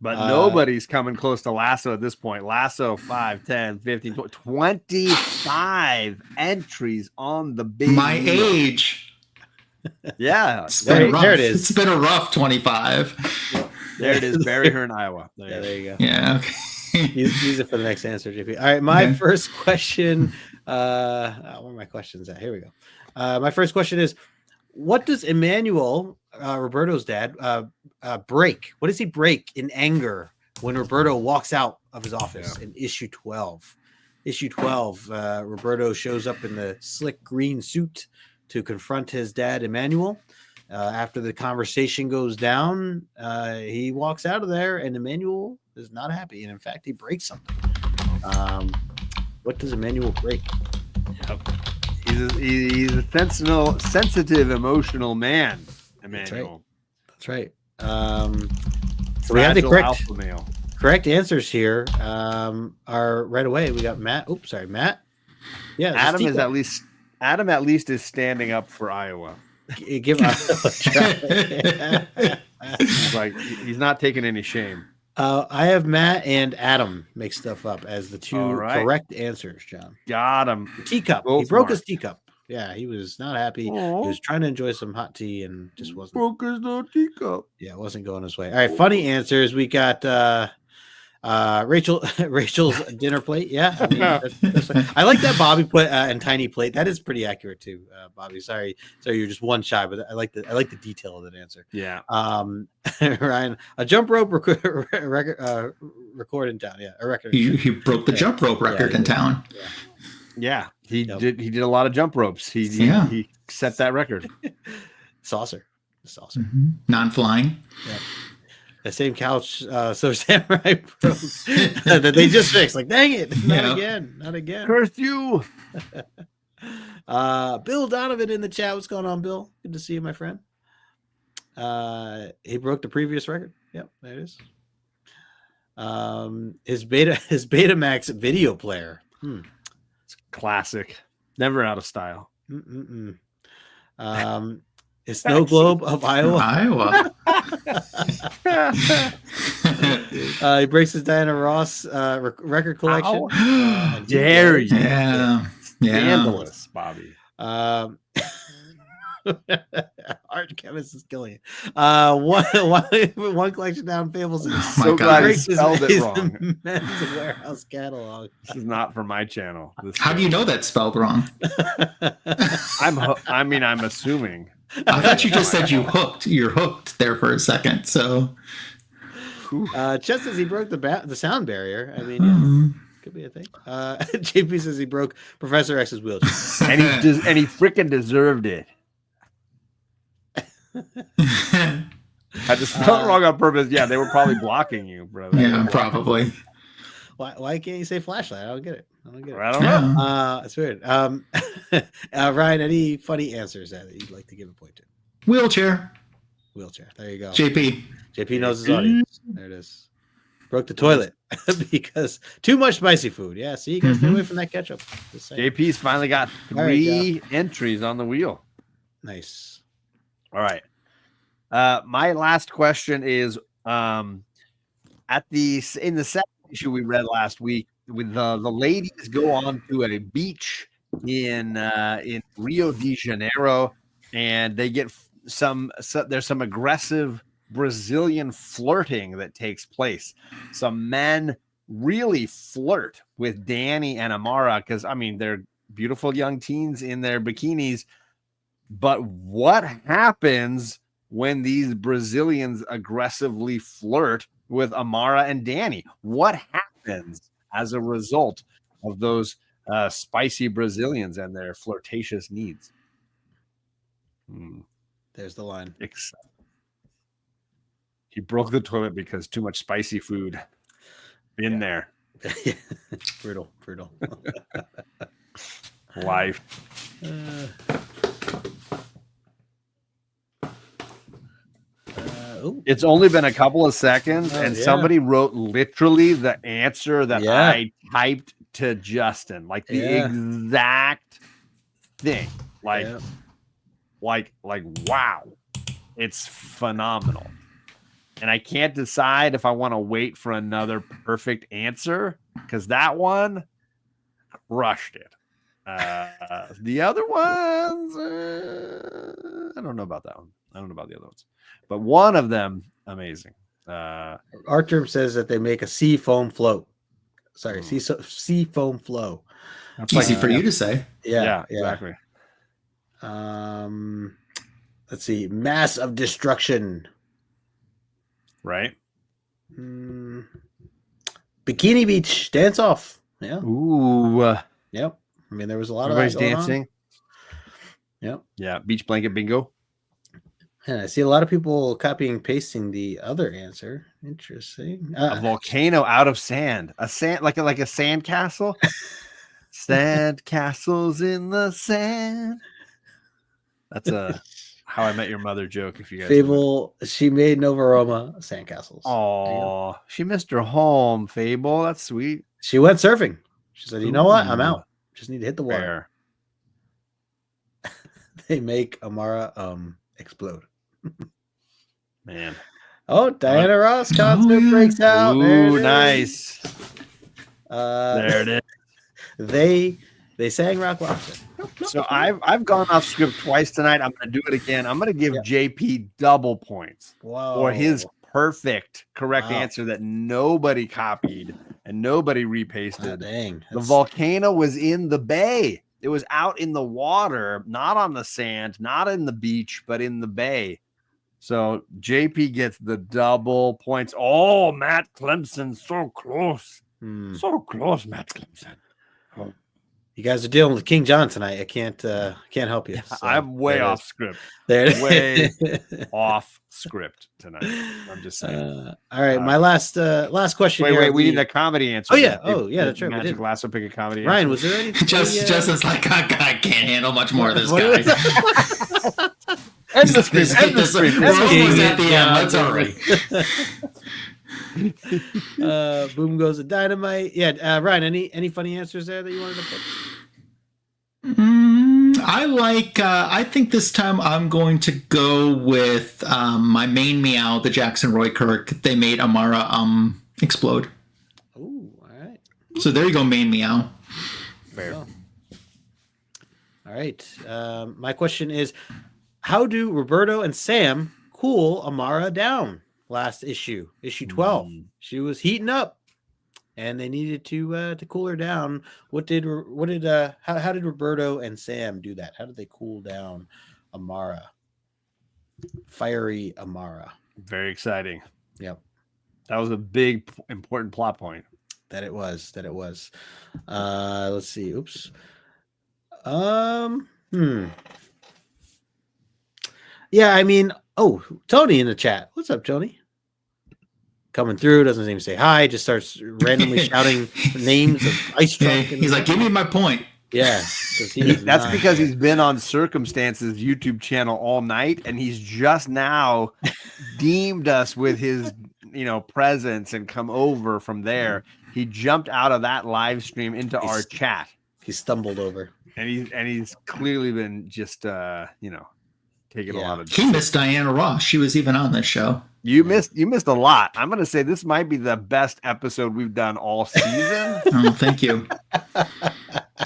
But nobody's coming close to Lasso at this point. Lasso, 5, 10, 15, 25 entries on the big My wheel. age. Yeah. There it is. It's been a rough 25. There it is. Bury her in Iowa. There you go. Yeah, okay. Use it for the next answer, JP. All right, my first question. Where are my questions at? Here we go. My first question is, what does Emmanuel, Roberto's dad, break? What does he break in anger when Roberto walks out of his office in issue 12? Issue 12, Roberto shows up in the slick green suit to confront his dad, Emmanuel. After the conversation goes down, he walks out of there, and Emmanuel is not happy. And in fact, he breaks something. What does Emmanuel break? Yep. He's a sensitive, emotional man, Emmanuel. That's right. So we have the alpha male. Correct answers here are right away. We got Matt. Oops, sorry, Matt. Yeah, Adam at least is standing up for Iowa. Give us he's not taking any shame. I have Matt and Adam make stuff up as the 2 correct answers, John. Got him. Teacup. He broke his teacup. Yeah, he was not happy. Aww. He was trying to enjoy some hot tea and just wasn't. Broke his teacup. Yeah, it wasn't going his way. All right, funny answers. We got Rachel's dinner plate. Yeah, I mean, I like that Bobby put and tiny plate. That is pretty accurate too, Bobby. Sorry, you're just one shy, but I like the detail of that answer. Yeah. Ryan, a jump rope record in town. Yeah, a record. He broke the jump rope record in town. Yeah, he did a lot of jump ropes. He set that record. Saucer. Mm-hmm. Non-flying. Yeah. The same couch so Samurai broke that they just fixed. Like, dang it, not again. Curse you. Bill Donovan in the chat. What's going on, Bill? Good to see you, my friend. He broke the previous record. Yep, there it is. His Betamax video player. It's classic. Never out of style. His snow globe of Iowa. He breaks his Diana Ross record collection. Dare you? Yeah. Scandalous, Bobby. Art chemist is killing it. One collection down Fables. So glad he spelled it wrong. Men's Warehouse catalog. This is not for my channel. How do you know that's spelled wrong? I'm assuming. I thought you just said you're hooked there for a second. So, Chet says he broke the sound barrier. I mean, could be a thing. JP says he broke Professor X's wheelchair, and he freaking deserved it. I just spelled it wrong on purpose. Yeah, they were probably blocking you, brother. Yeah, probably. Why can't you say flashlight? I don't get it. I don't know. It's weird. Ryan, any funny answers that you'd like to give a point to? Wheelchair. There you go. JP knows his audience. There it is. Broke the toilet because too much spicy food. Yeah, see, you gotta stay away from that ketchup. JP's finally got 3 entries on the wheel. Nice. All right. My last question is in the second issue we read last week, with the ladies go on to a beach in Rio de Janeiro, and they get there's some aggressive Brazilian flirting that takes place. Some men really flirt with Danny and Amara because they're beautiful young teens in their bikinis. But what happens when these Brazilians aggressively flirt with Amara and Danny? What happens as a result of those spicy Brazilians and their flirtatious needs? There's the line. He broke the toilet because too much spicy food in there. Brutal. Life. It's only been a couple of seconds, and somebody wrote literally the answer that I typed to Justin, like the exact thing. Like, wow, it's phenomenal. And I can't decide if I want to wait for another perfect answer because that one crushed it. The other ones, I don't know about that one. I don't know about the other ones, but one of them, amazing. Archer says that they make a sea foam float. Sorry, sea foam flow. That's easy for you to say. Yeah, exactly. Let's see, mass of destruction. Right. Bikini Beach dance off. Yeah. Ooh. Yep. I mean, there was a lot Everybody's of that dancing. On. Yep. Yeah. Beach blanket bingo. And I see a lot of people copying and pasting the other answer. Interesting. A volcano out of sand. A sand like a sand castle. Sand castles in the sand. That's a How I Met Your Mother joke. If you guys Fable, she made Nova Roma sandcastles. Oh, she missed her home. Fable, that's sweet. She went surfing. She said, "You know what? I'm out. Just need to hit the water." They make Amara explode. Man. Oh, Diana Ross concert breaks out. Ooh, nice. There it is. They sang Rock Lobster. So I've gone off script twice tonight. I'm going to do it again. I'm going to give JP double points for his perfect correct answer that nobody copied and nobody repasted. Dang. The volcano was in the bay. It was out in the water, not on the sand, not in the beach, but in the bay. So JP gets the double points. Oh, Matt Clemson, so close. So close, Matt Clemson. Oh. You guys are dealing with King John tonight. I can't help you. So I'm way off script. Way off script tonight. I'm just saying. All right, my last question. Wait, we need a comedy answer. Oh yeah, that's right. Magic Lasso pick a comedy. Ryan, answer. was there anything? Justin's like, I can't handle much more of this, guys. End the script. End the script. We're almost at the end. Let's hurry. Boom goes the dynamite. Yeah, Ryan, any funny answers there that you wanted to put? I think this time I'm going to go with my main meow, the Jackson Roy Kirk. They made Amara explode. Oh, all right. So there you go, main meow. Fair. All right. My question is, how do Roberto and Sam cool Amara down? Last issue 12. She was heating up, and they needed to cool her down. How did Roberto and Sam do that? How did they cool down Amara? Fiery Amara. Very exciting. Yep. That was a big important plot point. That it was. Let's see. Oops. Yeah, I mean, Tony in the chat. What's up, Tony? Coming through, doesn't even say hi, just starts randomly shouting names of Ice Trunk. He's like, give me my point. Yeah. That's because he's been on Circumstances YouTube channel all night, and he's just now deemed us with his presence and come over from there. He jumped out of that live stream into our chat. He stumbled over. And he's clearly been just taking a lot of. He missed Diana Ross. She was even on this show. You missed a lot. I'm gonna say this might be the best episode we've done all season. Oh, thank you.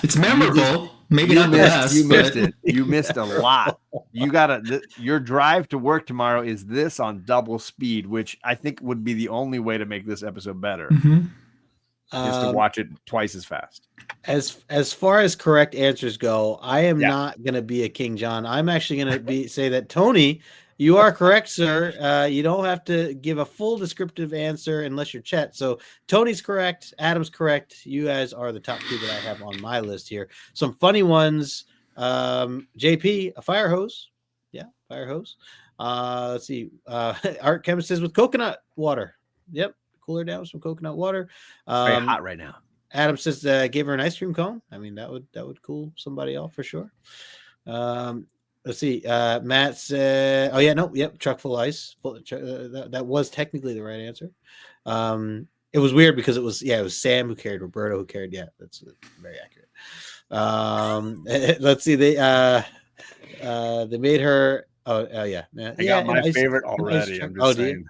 It's memorable. Maybe not the best. You missed it. You missed a lot. You gotta. Your drive to work tomorrow is this on double speed, which I think would be the only way to make this episode better. Mm-hmm. Is to watch it twice as fast. As far as correct answers go, I am Yeah. not going to be a King John. I'm actually going to say that Tony, you are correct, sir. You don't have to give a full descriptive answer unless you're Chet. So Tony's correct. Adam's correct. You guys are the top two that I have on my list here. Some funny ones. JP, a fire hose. Yeah, fire hose. Let's see. Art Chemist says with coconut water. Yep. Cooler down with some coconut water. Very hot right now. Adam says gave her an ice cream cone. I mean, that would cool somebody off for sure. Let's see. Matt said, "Oh yeah, no, yep, truck full of ice." That was technically the right answer. It was weird because it was Sam who carried, Roberto who carried. Yeah, that's very accurate. Let's see. They made her. Oh yeah, I got my favorite already. I'm just saying.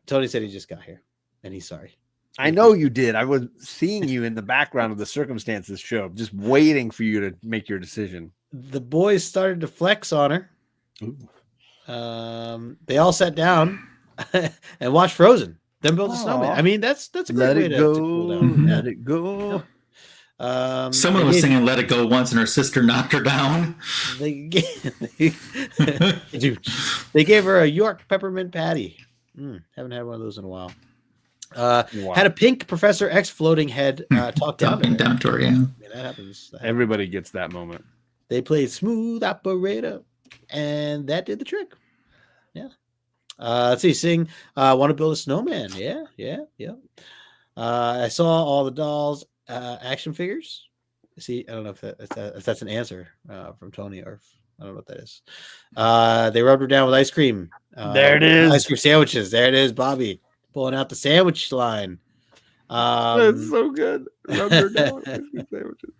Tony said he just got here, and he's sorry. I know you did. I was seeing you in the background of the circumstances show, just waiting for you to make your decision. The boys started to flex on her. They all sat down and watched Frozen, then built a snowman. I mean, that's a great way to cool down. Let it go. Someone was singing "Let It Go" once, and her sister knocked her down. They gave her a York peppermint patty. Haven't had one of those in a while. Had a pink Professor X floating head talk down to her. Yeah. I mean, that happens. Everybody gets that moment. They played Smooth Operator, and that did the trick. Yeah. Let's see. Sing. Want to build a snowman? Yeah. I saw all the dolls, action figures. See, I don't know if that's an answer from Tony, or I don't know what that is. They rubbed her down with ice cream. There it is. Ice cream sandwiches. There it is, Bobby. Pulling out the sandwich line. That's so good. Rubber down sandwiches.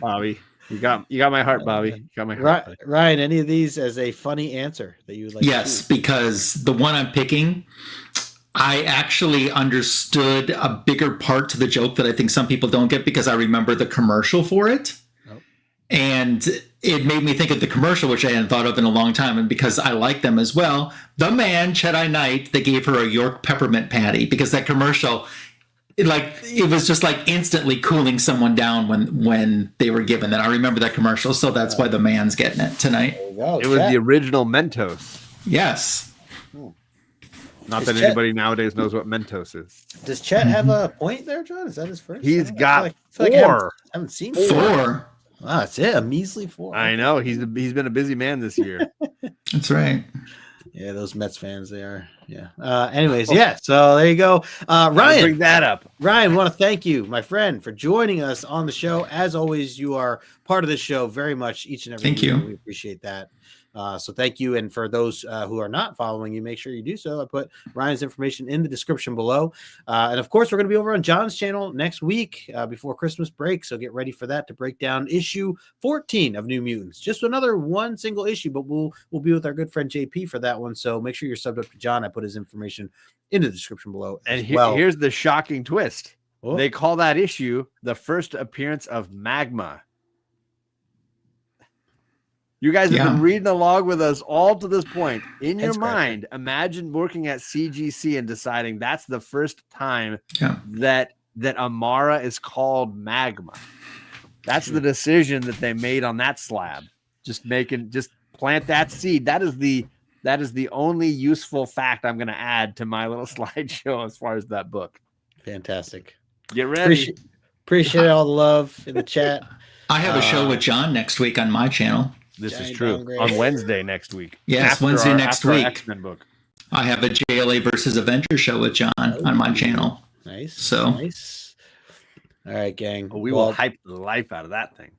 Bobby, you got my heart, Bobby. You got my heart. Ryan, any of these as a funny answer that you would like? Yes, because the one I'm picking, I actually understood a bigger part to the joke that I think some people don't get, because I remember the commercial for it. And it made me think of the commercial, which I hadn't thought of in a long time. And because I like them as well, the man, Chedai Knight, they gave her a York peppermint patty, because that commercial, it was just like instantly cooling someone down when they were given that. I remember that commercial. So that's why the man's getting it tonight. It was the original Mentos. Yes. Not that anybody nowadays knows what Mentos is. Does Chet have a point there, John? Is that his first? He's got four. I haven't seen four. Wow, that's it. A measly 4. I know. He's been a busy man this year. That's right. Yeah, those Mets fans, they are. Yeah. Anyways, yeah. So there you go. Ryan, bring that up. Ryan, want to thank you, my friend, for joining us on the show. As always, you are part of the show very much each and every week. Thank you. We appreciate that. So thank you. And for those who are not following you, make sure you do so. I put Ryan's information in the description below. And of course, we're going to be over on John's channel next week before Christmas break. So get ready for that, to break down issue 14 of New Mutants. Just another one single issue, but we'll be with our good friend JP for that one. So make sure you're subbed up to John. I put his information in the description below. And here's the shocking twist. Oh. They call that issue the first appearance of Magma. You guys have been reading along with us all to this point. In your mind, imagine working at CGC and deciding that's the first time that Amara is called Magma. That's the decision that they made on that slab. Just plant that seed. That is the only useful fact I'm going to add to my little slideshow as far as that book. Fantastic. Get ready. Appreciate all the love in the chat. I have a show with John next week on my channel. This is true. On Wednesday next week. Yes, Wednesday next week. X-Men book. I have a JLA versus Avenger show with John on my channel. Nice. So nice. All right, gang. We will hype the life out of that thing.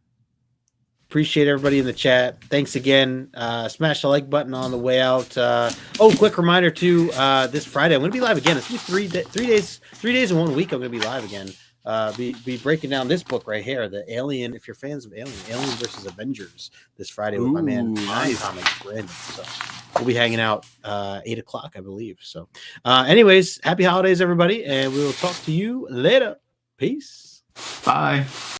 Appreciate everybody in the chat. Thanks again. Smash the like button on the way out. Quick reminder too. This Friday I'm going to be live again. It's going to be 3 days in 1 week. I'm going to be live again. Be breaking down this book right here, the Alien. If you're fans of Alien versus Avengers, this Friday with my man Comics Brandon. So we'll be hanging out 8:00, I believe. So, anyways, happy holidays, everybody, and we will talk to you later. Peace. Bye.